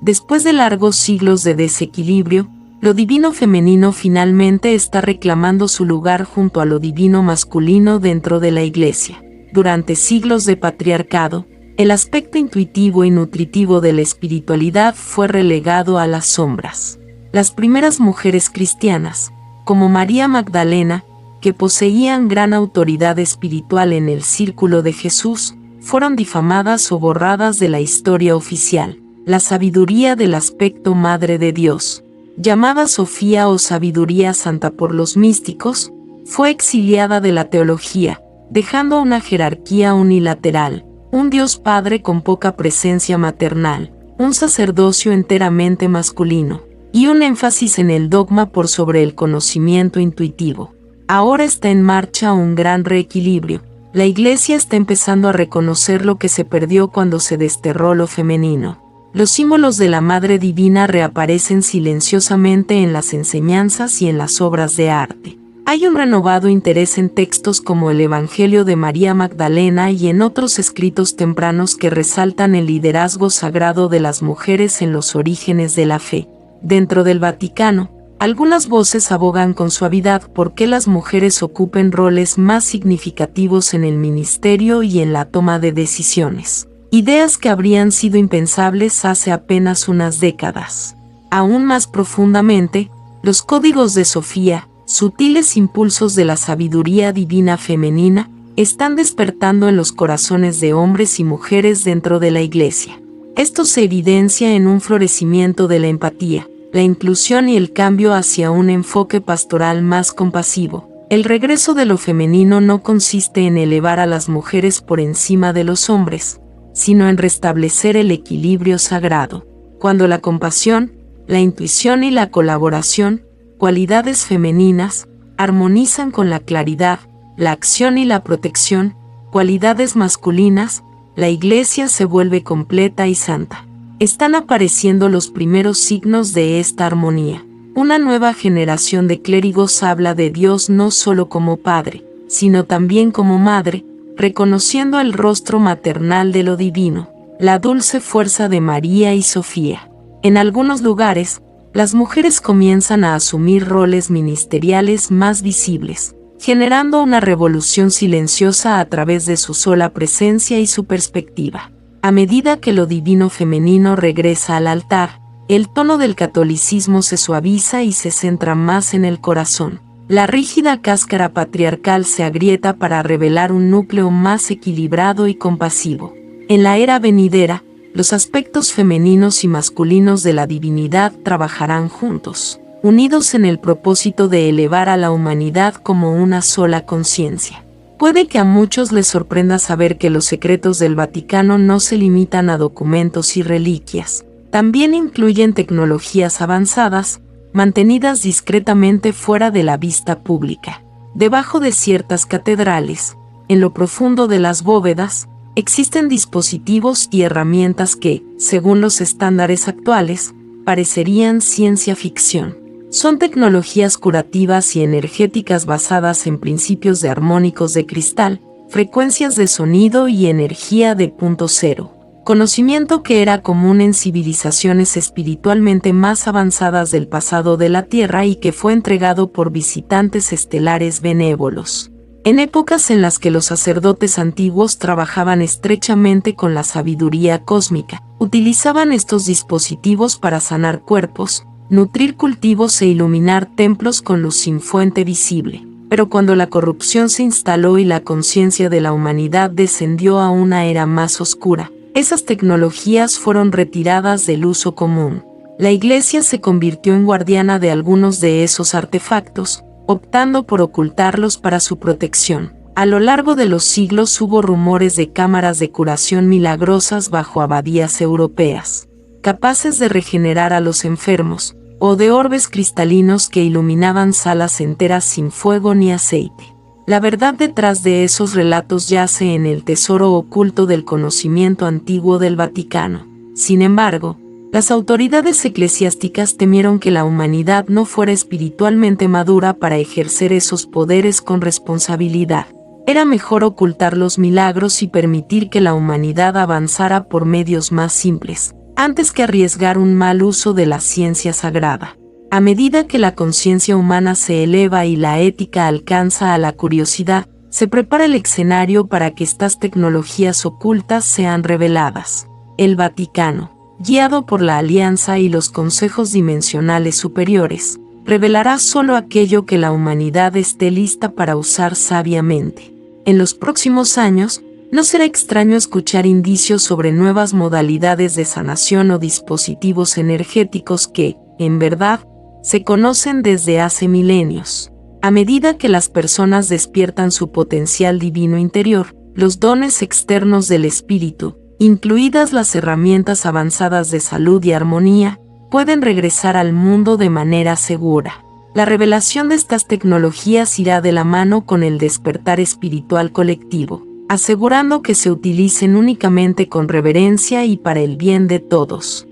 Después de largos siglos de desequilibrio, lo divino femenino finalmente está reclamando su lugar junto a lo divino masculino dentro de la Iglesia. Durante siglos de patriarcado, el aspecto intuitivo y nutritivo de la espiritualidad fue relegado a las sombras. Las primeras mujeres cristianas, como María Magdalena, que poseían gran autoridad espiritual en el círculo de Jesús, fueron difamadas o borradas de la historia oficial. La sabiduría del aspecto Madre de Dios, llamada Sofía o Sabiduría Santa por los místicos, fue exiliada de la teología, dejando una jerarquía unilateral, un Dios Padre con poca presencia maternal, un sacerdocio enteramente masculino, y un énfasis en el dogma por sobre el conocimiento intuitivo. Ahora está en marcha un gran reequilibrio. La Iglesia está empezando a reconocer lo que se perdió cuando se desterró lo femenino. Los símbolos de la Madre Divina reaparecen silenciosamente en las enseñanzas y en las obras de arte. Hay un renovado interés en textos como el Evangelio de María Magdalena y en otros escritos tempranos que resaltan el liderazgo sagrado de las mujeres en los orígenes de la fe. Dentro del Vaticano, algunas voces abogan con suavidad por que las mujeres ocupen roles más significativos en el ministerio y en la toma de decisiones. Ideas que habrían sido impensables hace apenas unas décadas. Aún más profundamente, los códigos de Sofía, sutiles impulsos de la sabiduría divina femenina, están despertando en los corazones de hombres y mujeres dentro de la Iglesia. Esto se evidencia en un florecimiento de la empatía, la inclusión y el cambio hacia un enfoque pastoral más compasivo. El regreso de lo femenino no consiste en elevar a las mujeres por encima de los hombres, sino en restablecer el equilibrio sagrado. Cuando la compasión, la intuición y la colaboración, cualidades femeninas, armonizan con la claridad, la acción y la protección, cualidades masculinas, la Iglesia se vuelve completa y santa. Están apareciendo los primeros signos de esta armonía. Una nueva generación de clérigos habla de Dios no solo como Padre, sino también como Madre, reconociendo el rostro maternal de lo divino, la dulce fuerza de María y Sofía. En algunos lugares, las mujeres comienzan a asumir roles ministeriales más visibles, generando una revolución silenciosa a través de su sola presencia y su perspectiva. A medida que lo divino femenino regresa al altar, el tono del catolicismo se suaviza y se centra más en el corazón. La rígida cáscara patriarcal se agrieta para revelar un núcleo más equilibrado y compasivo. En la era venidera, los aspectos femeninos y masculinos de la divinidad trabajarán juntos, unidos en el propósito de elevar a la humanidad como una sola conciencia. Puede que a muchos les sorprenda saber que los secretos del Vaticano no se limitan a documentos y reliquias. También incluyen tecnologías avanzadas, mantenidas discretamente fuera de la vista pública. Debajo de ciertas catedrales, en lo profundo de las bóvedas, existen dispositivos y herramientas que, según los estándares actuales, parecerían ciencia ficción. Son tecnologías curativas y energéticas basadas en principios de armónicos de cristal, frecuencias de sonido y energía de punto cero. Conocimiento que era común en civilizaciones espiritualmente más avanzadas del pasado de la Tierra y que fue entregado por visitantes estelares benévolos. En épocas en las que los sacerdotes antiguos trabajaban estrechamente con la sabiduría cósmica, utilizaban estos dispositivos para sanar cuerpos, nutrir cultivos e iluminar templos con luz sin fuente visible. Pero cuando la corrupción se instaló y la conciencia de la humanidad descendió a una era más oscura, esas tecnologías fueron retiradas del uso común. La Iglesia se convirtió en guardiana de algunos de esos artefactos, optando por ocultarlos para su protección. A lo largo de los siglos hubo rumores de cámaras de curación milagrosas bajo abadías europeas, capaces de regenerar a los enfermos, o de orbes cristalinos que iluminaban salas enteras sin fuego ni aceite. La verdad detrás de esos relatos yace en el tesoro oculto del conocimiento antiguo del Vaticano. Sin embargo, las autoridades eclesiásticas temieron que la humanidad no fuera espiritualmente madura para ejercer esos poderes con responsabilidad. Era mejor ocultar los milagros y permitir que la humanidad avanzara por medios más simples, antes que arriesgar un mal uso de la ciencia sagrada. A medida que la conciencia humana se eleva y la ética alcanza a la curiosidad, se prepara el escenario para que estas tecnologías ocultas sean reveladas. El Vaticano, guiado por la Alianza y los consejos dimensionales superiores, revelará solo aquello que la humanidad esté lista para usar sabiamente. En los próximos años, no será extraño escuchar indicios sobre nuevas modalidades de sanación o dispositivos energéticos que, en verdad, se conocen desde hace milenios. A medida que las personas despiertan su potencial divino interior, los dones externos del espíritu, incluidas las herramientas avanzadas de salud y armonía, pueden regresar al mundo de manera segura. La revelación de estas tecnologías irá de la mano con el despertar espiritual colectivo, asegurando que se utilicen únicamente con reverencia y para el bien de todos.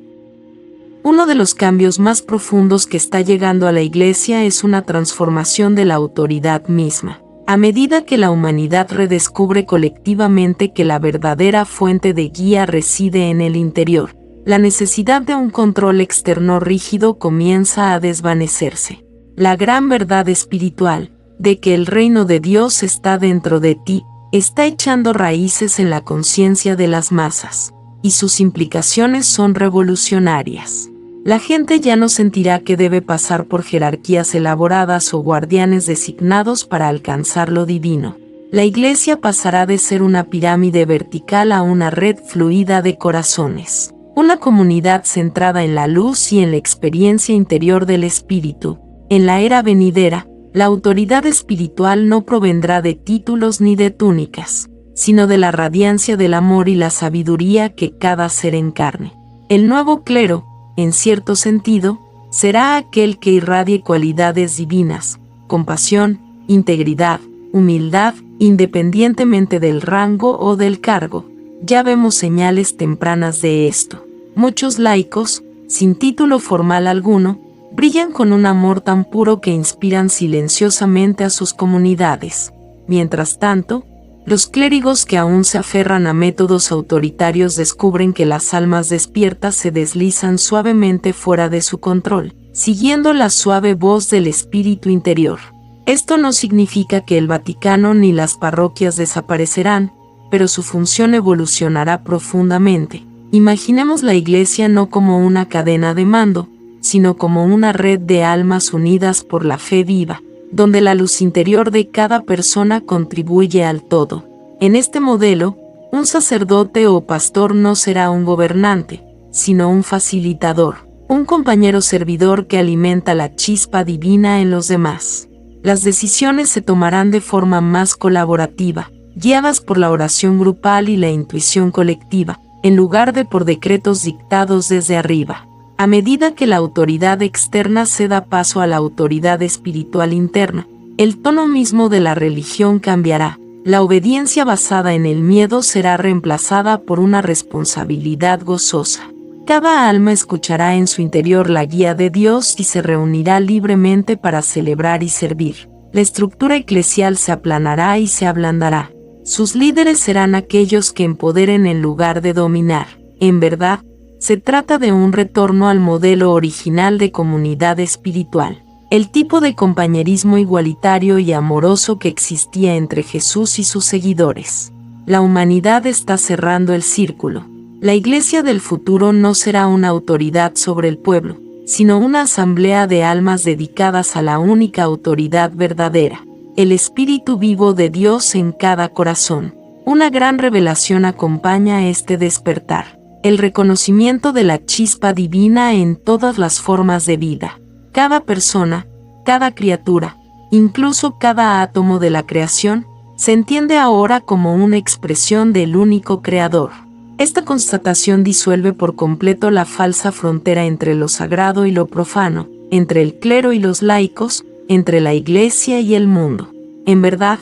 Uno de los cambios más profundos que está llegando a la Iglesia es una transformación de la autoridad misma. A medida que la humanidad redescubre colectivamente que la verdadera fuente de guía reside en el interior, la necesidad de un control externo rígido comienza a desvanecerse. La gran verdad espiritual, de que el reino de Dios está dentro de ti, está echando raíces en la conciencia de las masas, y sus implicaciones son revolucionarias. La gente ya no sentirá que debe pasar por jerarquías elaboradas o guardianes designados para alcanzar lo divino. La Iglesia pasará de ser una pirámide vertical a una red fluida de corazones, una comunidad centrada en la luz y en la experiencia interior del Espíritu. En la era venidera, la autoridad espiritual no provendrá de títulos ni de túnicas, sino de la radiancia del amor y la sabiduría que cada ser encarne. El nuevo clero, en cierto sentido, será aquel que irradie cualidades divinas, compasión, integridad, humildad, independientemente del rango o del cargo. Ya vemos señales tempranas de esto. Muchos laicos, sin título formal alguno, brillan con un amor tan puro que inspiran silenciosamente a sus comunidades. Mientras tanto, los clérigos que aún se aferran a métodos autoritarios descubren que las almas despiertas se deslizan suavemente fuera de su control, siguiendo la suave voz del espíritu interior. Esto no significa que el Vaticano ni las parroquias desaparecerán, pero su función evolucionará profundamente. Imaginemos la Iglesia no como una cadena de mando, sino como una red de almas unidas por la fe viva, donde la luz interior de cada persona contribuye al todo. En este modelo, un sacerdote o pastor no será un gobernante, sino un facilitador, un compañero servidor que alimenta la chispa divina en los demás. Las decisiones se tomarán de forma más colaborativa, guiadas por la oración grupal y la intuición colectiva, en lugar de por decretos dictados desde arriba. A medida que la autoridad externa ceda paso a la autoridad espiritual interna, el tono mismo de la religión cambiará. La obediencia basada en el miedo será reemplazada por una responsabilidad gozosa. Cada alma escuchará en su interior la guía de Dios y se reunirá libremente para celebrar y servir. La estructura eclesial se aplanará y se ablandará. Sus líderes serán aquellos que empoderen en lugar de dominar. En verdad, se trata de un retorno al modelo original de comunidad espiritual, el tipo de compañerismo igualitario y amoroso que existía entre Jesús y sus seguidores. La humanidad está cerrando el círculo. La Iglesia del futuro no será una autoridad sobre el pueblo, sino una asamblea de almas dedicadas a la única autoridad verdadera, el Espíritu vivo de Dios en cada corazón. Una gran revelación acompaña este despertar. El reconocimiento de la chispa divina en todas las formas de vida. Cada persona, cada criatura, incluso cada átomo de la creación, se entiende ahora como una expresión del único Creador. Esta constatación disuelve por completo la falsa frontera entre lo sagrado y lo profano, entre el clero y los laicos, entre la Iglesia y el mundo. En verdad,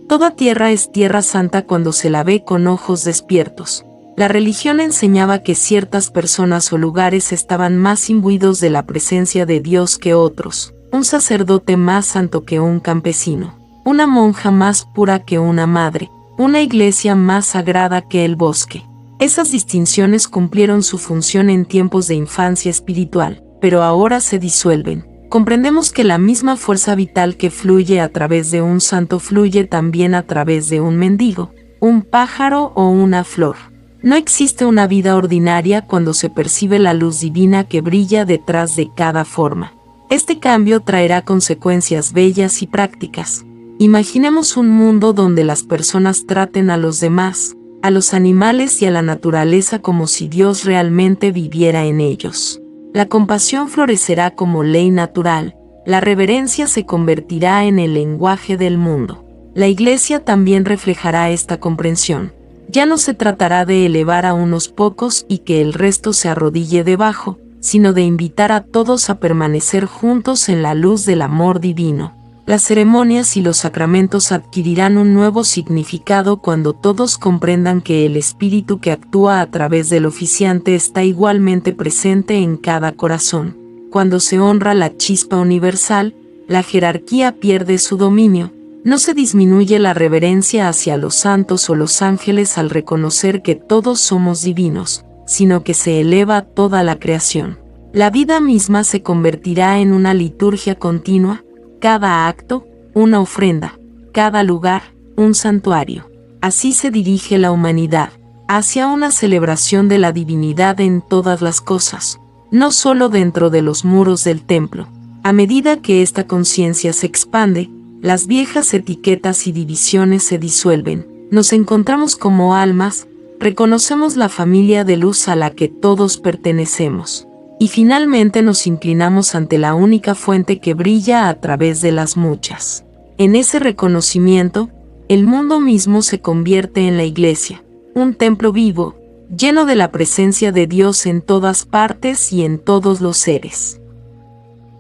toda tierra es tierra santa cuando se la ve con ojos despiertos. La religión enseñaba que ciertas personas o lugares estaban más imbuidos de la presencia de Dios que otros, un sacerdote más santo que un campesino. una monja más pura que una madre, una iglesia más sagrada que el bosque. Esas distinciones cumplieron su función en tiempos de infancia espiritual, pero ahora se disuelven. Comprendemos que la misma fuerza vital que fluye a través de un santo fluye también a través de un mendigo, un pájaro o una flor. No existe una vida ordinaria cuando se percibe la luz divina que brilla detrás de cada forma. Este cambio traerá consecuencias bellas y prácticas. Imaginemos un mundo donde las personas traten a los demás, a los animales y a la naturaleza como si Dios realmente viviera en ellos. La compasión florecerá como ley natural, la reverencia se convertirá en el lenguaje del mundo. La Iglesia también reflejará esta comprensión. Ya no se tratará de elevar a unos pocos y que el resto se arrodille debajo, sino de invitar a todos a permanecer juntos en la luz del amor divino. Las ceremonias y los sacramentos adquirirán un nuevo significado cuando todos comprendan que el espíritu que actúa a través del oficiante está igualmente presente en cada corazón. Cuando se honra la chispa universal, la jerarquía pierde su dominio. No se disminuye la reverencia hacia los santos o los ángeles al reconocer que todos somos divinos, sino que se eleva toda la creación. La vida misma se convertirá en una liturgia continua, cada acto, una ofrenda, cada lugar, un santuario. Así se dirige la humanidad, hacia una celebración de la divinidad en todas las cosas, no solo dentro de los muros del templo. A medida que esta conciencia se expande, las viejas etiquetas y divisiones se disuelven, nos encontramos como almas, reconocemos la familia de luz a la que todos pertenecemos. Y finalmente nos inclinamos ante la única fuente que brilla a través de las muchas. En ese reconocimiento, el mundo mismo se convierte en la Iglesia, un templo vivo, lleno de la presencia de Dios en todas partes y en todos los seres.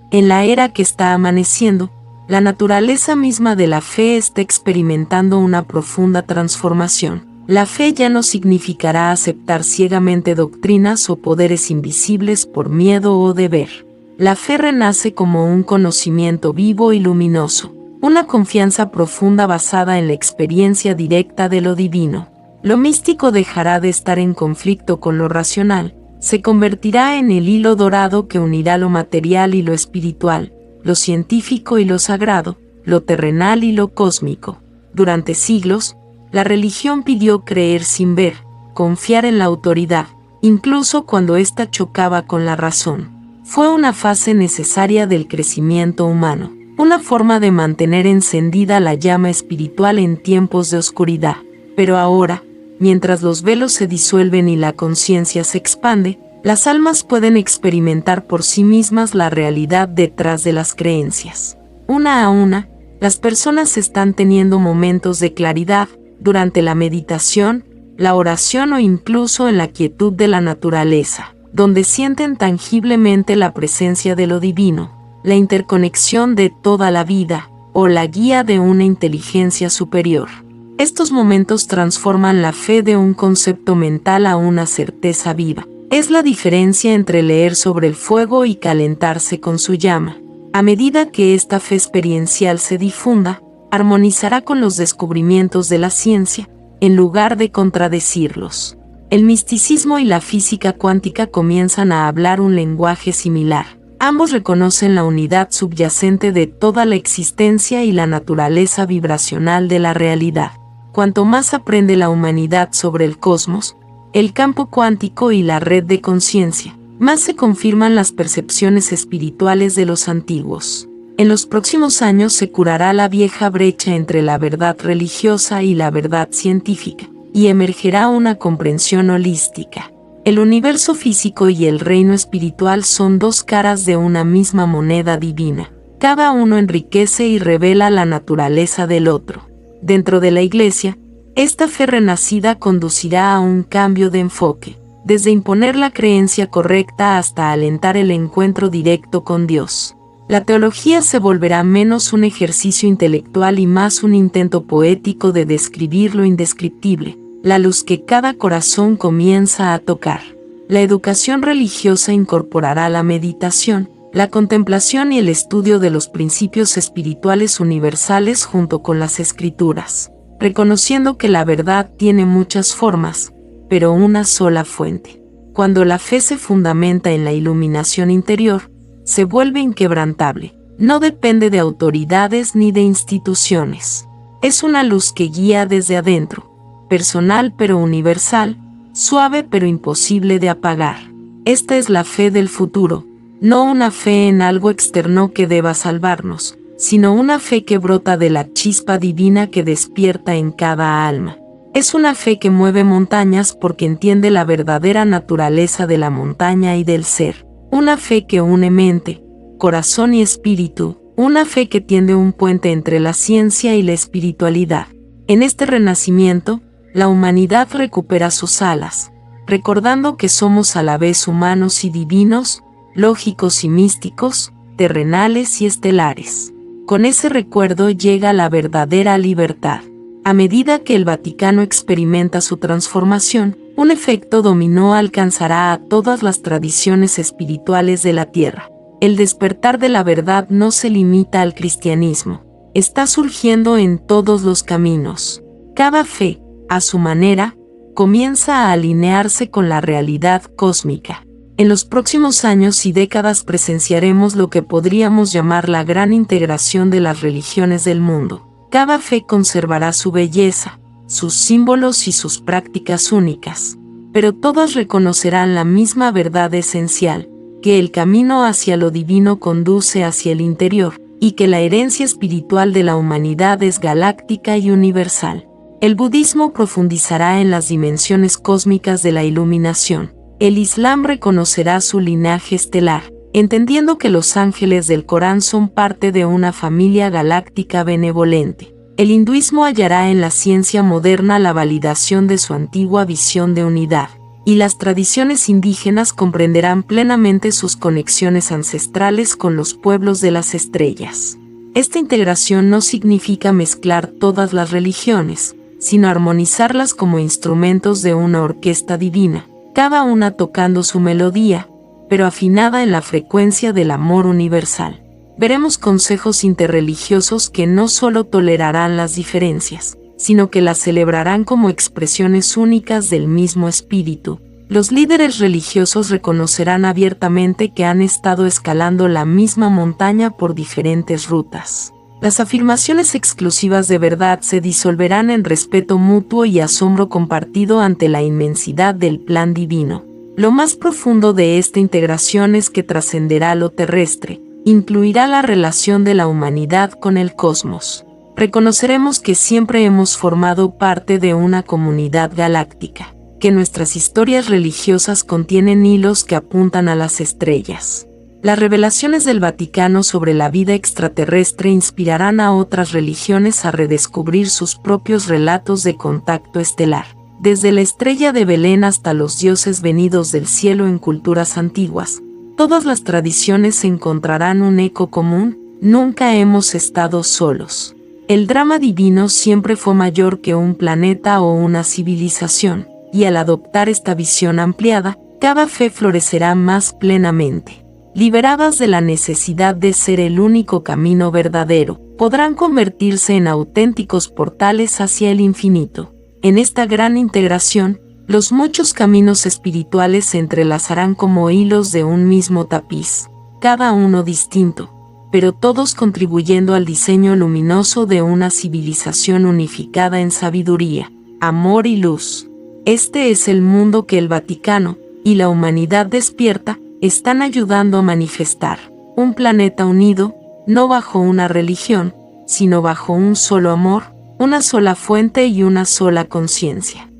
En la era que está amaneciendo, la naturaleza misma de la fe está experimentando una profunda transformación. La fe ya no significará aceptar ciegamente doctrinas o poderes invisibles por miedo o deber. La fe renace como un conocimiento vivo y luminoso, una confianza profunda basada en la experiencia directa de lo divino. Lo místico dejará de estar en conflicto con lo racional, se convertirá en el hilo dorado que unirá lo material y lo espiritual, lo científico y lo sagrado, lo terrenal y lo cósmico. Durante siglos, la religión pidió creer sin ver, confiar en la autoridad, incluso cuando ésta chocaba con la razón. Fue una fase necesaria del crecimiento humano, una forma de mantener encendida la llama espiritual en tiempos de oscuridad. Pero ahora, mientras los velos se disuelven y la conciencia se expande, las almas pueden experimentar por sí mismas la realidad detrás de las creencias. Una a una, las personas están teniendo momentos de claridad durante la meditación, la oración o incluso en la quietud de la naturaleza, donde sienten tangiblemente la presencia de lo divino, la interconexión de toda la vida o la guía de una inteligencia superior. Estos momentos transforman la fe de un concepto mental a una certeza viva. Es la diferencia entre leer sobre el fuego y calentarse con su llama. A medida que esta fe experiencial se difunda, armonizará con los descubrimientos de la ciencia, en lugar de contradecirlos. El misticismo y la física cuántica comienzan a hablar un lenguaje similar. Ambos reconocen la unidad subyacente de toda la existencia y la naturaleza vibracional de la realidad. Cuanto más aprende la humanidad sobre el cosmos, el campo cuántico y la red de conciencia, más se confirman las percepciones espirituales de los antiguos. En los próximos años se curará la vieja brecha entre la verdad religiosa y la verdad científica, y emergerá una comprensión holística. El universo físico y el reino espiritual son dos caras de una misma moneda divina. Cada uno enriquece y revela la naturaleza del otro. Dentro de la Iglesia, esta fe renacida conducirá a un cambio de enfoque, desde imponer la creencia correcta hasta alentar el encuentro directo con Dios. La teología se volverá menos un ejercicio intelectual y más un intento poético de describir lo indescriptible, la luz que cada corazón comienza a tocar. La educación religiosa incorporará la meditación, la contemplación y el estudio de los principios espirituales universales junto con las escrituras, reconociendo que la verdad tiene muchas formas, pero una sola fuente. Cuando la fe se fundamenta en la iluminación interior, se vuelve inquebrantable. No depende de autoridades ni de instituciones. Es una luz que guía desde adentro, personal pero universal, suave pero imposible de apagar. Esta es la fe del futuro, no una fe en algo externo que deba salvarnos, sino una fe que brota de la chispa divina que despierta en cada alma. Es una fe que mueve montañas porque entiende la verdadera naturaleza de la montaña y del ser. Una fe que une mente, corazón y espíritu. Una fe que tiende un puente entre la ciencia y la espiritualidad. En este renacimiento, la humanidad recupera sus alas, recordando que somos a la vez humanos y divinos, lógicos y místicos, terrenales y estelares. Con ese recuerdo llega la verdadera libertad. A medida que el Vaticano experimenta su transformación, un efecto dominó alcanzará a todas las tradiciones espirituales de la Tierra. El despertar de la verdad no se limita al cristianismo. Está surgiendo en todos los caminos. Cada fe, a su manera, comienza a alinearse con la realidad cósmica. En los próximos años y décadas presenciaremos lo que podríamos llamar la gran integración de las religiones del mundo. Cada fe conservará su belleza, sus símbolos y sus prácticas únicas, pero todas reconocerán la misma verdad esencial, que el camino hacia lo divino conduce hacia el interior, y que la herencia espiritual de la humanidad es galáctica y universal. El budismo profundizará en las dimensiones cósmicas de la iluminación. El Islam reconocerá su linaje estelar, entendiendo que los ángeles del Corán son parte de una familia galáctica benevolente. El hinduismo hallará en la ciencia moderna la validación de su antigua visión de unidad, y las tradiciones indígenas comprenderán plenamente sus conexiones ancestrales con los pueblos de las estrellas. Esta integración no significa mezclar todas las religiones, sino armonizarlas como instrumentos de una orquesta divina, cada una tocando su melodía, pero afinada en la frecuencia del amor universal. Veremos consejos interreligiosos que no solo tolerarán las diferencias, sino que las celebrarán como expresiones únicas del mismo espíritu. Los líderes religiosos reconocerán abiertamente que han estado escalando la misma montaña por diferentes rutas. Las afirmaciones exclusivas de verdad se disolverán en respeto mutuo y asombro compartido ante la inmensidad del plan divino. Lo más profundo de esta integración es que trascenderá lo terrestre, incluirá la relación de la humanidad con el cosmos. Reconoceremos que siempre hemos formado parte de una comunidad galáctica, que nuestras historias religiosas contienen hilos que apuntan a las estrellas. Las revelaciones del Vaticano sobre la vida extraterrestre inspirarán a otras religiones a redescubrir sus propios relatos de contacto estelar. Desde la estrella de Belén hasta los dioses venidos del cielo en culturas antiguas, todas las tradiciones encontrarán un eco común: nunca hemos estado solos. El drama divino siempre fue mayor que un planeta o una civilización, y al adoptar esta visión ampliada, cada fe florecerá más plenamente. Liberadas de la necesidad de ser el único camino verdadero, podrán convertirse en auténticos portales hacia el infinito. En esta gran integración, los muchos caminos espirituales se entrelazarán como hilos de un mismo tapiz, cada uno distinto, pero todos contribuyendo al diseño luminoso de una civilización unificada en sabiduría, amor y luz. Este es el mundo que el Vaticano y la humanidad despierta están ayudando a manifestar: un planeta unido, no bajo una religión, sino bajo un solo amor, una sola fuente y una sola conciencia.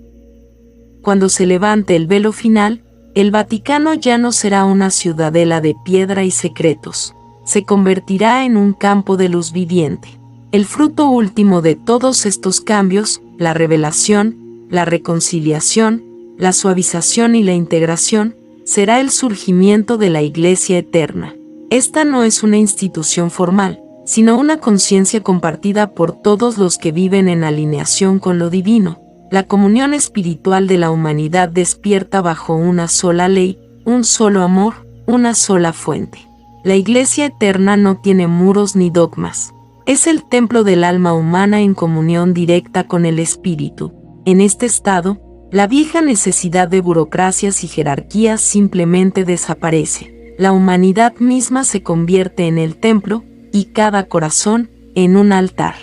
Cuando se levante el velo final, el Vaticano ya no será una ciudadela de piedra y secretos, se convertirá en un campo de luz viviente. El fruto último de todos estos cambios, la revelación, la reconciliación, la suavización y la integración, será el surgimiento de la Iglesia eterna. Esta no es una institución formal, sino una conciencia compartida por todos los que viven en alineación con lo divino. La comunión espiritual de la humanidad despierta bajo una sola ley, un solo amor, una sola fuente. La Iglesia Eterna no tiene muros ni dogmas. Es el templo del alma humana en comunión directa con el Espíritu. En este estado, la vieja necesidad de burocracias y jerarquías simplemente desaparece. La humanidad misma se convierte en el templo y cada corazón en un altar.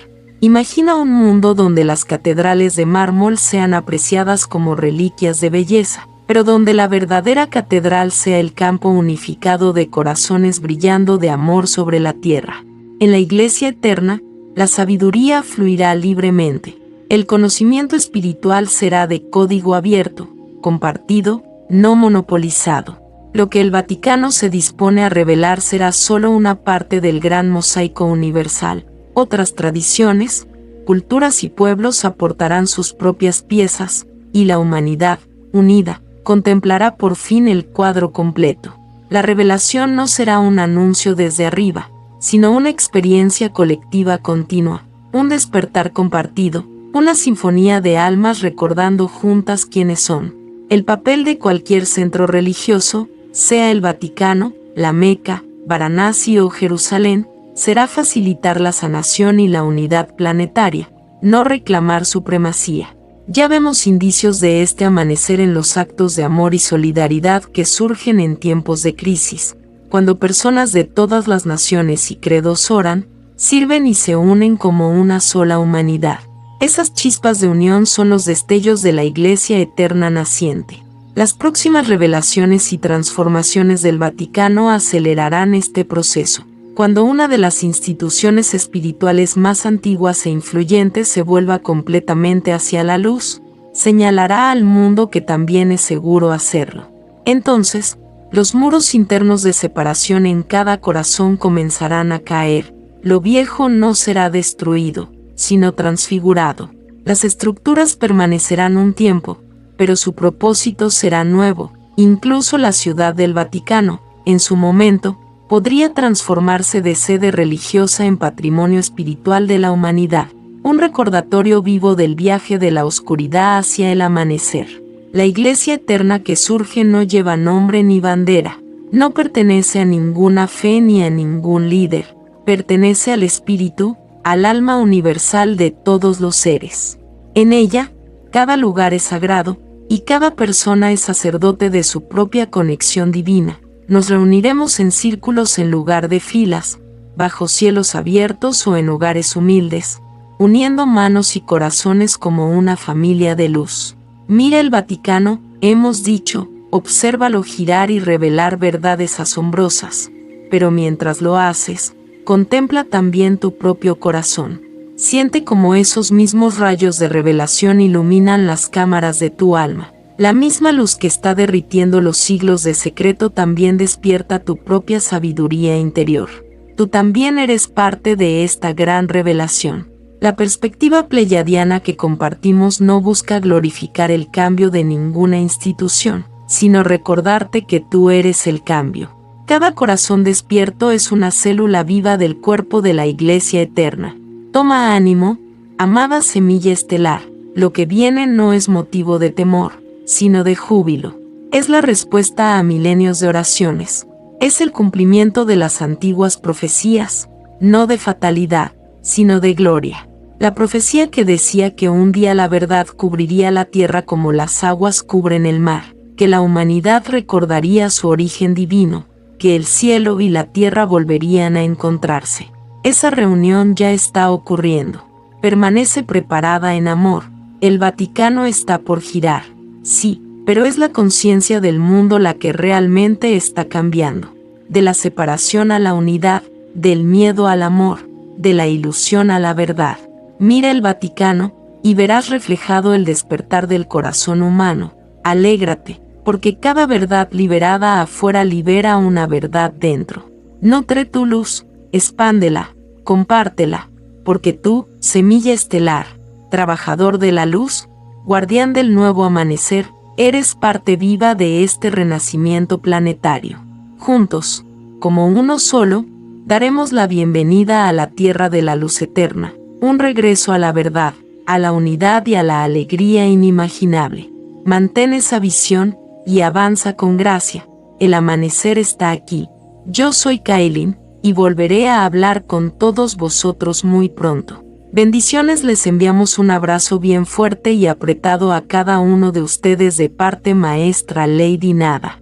Imagina un mundo donde las catedrales de mármol sean apreciadas como reliquias de belleza, pero donde la verdadera catedral sea el campo unificado de corazones brillando de amor sobre la tierra. En la Iglesia Eterna, la sabiduría fluirá libremente. El conocimiento espiritual será de código abierto, compartido, no monopolizado. Lo que el Vaticano se dispone a revelar será solo una parte del gran mosaico universal. Otras tradiciones, culturas y pueblos aportarán sus propias piezas, y la humanidad, unida, contemplará por fin el cuadro completo. La revelación no será un anuncio desde arriba, sino una experiencia colectiva continua, un despertar compartido, una sinfonía de almas recordando juntas quiénes son. El papel de cualquier centro religioso, sea el Vaticano, la Meca, Varanasi o Jerusalén, será facilitar la sanación y la unidad planetaria, no reclamar supremacía. Ya vemos indicios de este amanecer en los actos de amor y solidaridad que surgen en tiempos de crisis, cuando personas de todas las naciones y credos oran, sirven y se unen como una sola humanidad. Esas chispas de unión son los destellos de la Iglesia Eterna naciente. Las próximas revelaciones y transformaciones del Vaticano acelerarán este proceso. Cuando una de las instituciones espirituales más antiguas e influyentes se vuelva completamente hacia la luz, señalará al mundo que también es seguro hacerlo. Entonces, los muros internos de separación en cada corazón comenzarán a caer. Lo viejo no será destruido, sino transfigurado. Las estructuras permanecerán un tiempo, pero su propósito será nuevo. Incluso la Ciudad del Vaticano, en su momento, podría transformarse de sede religiosa en patrimonio espiritual de la humanidad, un recordatorio vivo del viaje de la oscuridad hacia el amanecer. La Iglesia Eterna que surge no lleva nombre ni bandera, no pertenece a ninguna fe ni a ningún líder, pertenece al Espíritu, al alma universal de todos los seres. En ella, cada lugar es sagrado, y cada persona es sacerdote de su propia conexión divina. Nos reuniremos en círculos en lugar de filas, bajo cielos abiertos o en hogares humildes, uniendo manos y corazones como una familia de luz. Mira el Vaticano, hemos dicho, obsérvalo girar y revelar verdades asombrosas, pero mientras lo haces, contempla también tu propio corazón. Siente como esos mismos rayos de revelación iluminan las cámaras de tu alma. La misma luz que está derritiendo los siglos de secreto también despierta tu propia sabiduría interior. Tú también eres parte de esta gran revelación. La perspectiva pleyadiana que compartimos no busca glorificar el cambio de ninguna institución, sino recordarte que tú eres el cambio. Cada corazón despierto es una célula viva del cuerpo de la Iglesia Eterna. Toma ánimo, amada semilla estelar, lo que viene no es motivo de temor, sino de júbilo. Es la respuesta a milenios de oraciones. Es el cumplimiento de las antiguas profecías, no de fatalidad, sino de gloria. La profecía que decía que un día la verdad cubriría la tierra como las aguas cubren el mar, que la humanidad recordaría su origen divino, que el cielo y la tierra volverían a encontrarse. Esa reunión ya está ocurriendo. Permanece preparada en amor. El Vaticano está por girar. Sí, pero es la conciencia del mundo la que realmente está cambiando. De la separación a la unidad, del miedo al amor, de la ilusión a la verdad. Mira el Vaticano, y verás reflejado el despertar del corazón humano. Alégrate, porque cada verdad liberada afuera libera una verdad dentro. Nutre tu luz, expándela, compártela, porque tú, semilla estelar, trabajador de la luz, guardián del nuevo amanecer, eres parte viva de este renacimiento planetario. Juntos, como uno solo, daremos la bienvenida a la tierra de la luz eterna, un regreso a la verdad, a la unidad y a la alegría inimaginable. Mantén esa visión y avanza con gracia. El amanecer está aquí. Yo soy Kailin, y volveré a hablar con todos vosotros muy pronto. Bendiciones, les enviamos un abrazo bien fuerte y apretado a cada uno de ustedes de parte maestra Lady Nada.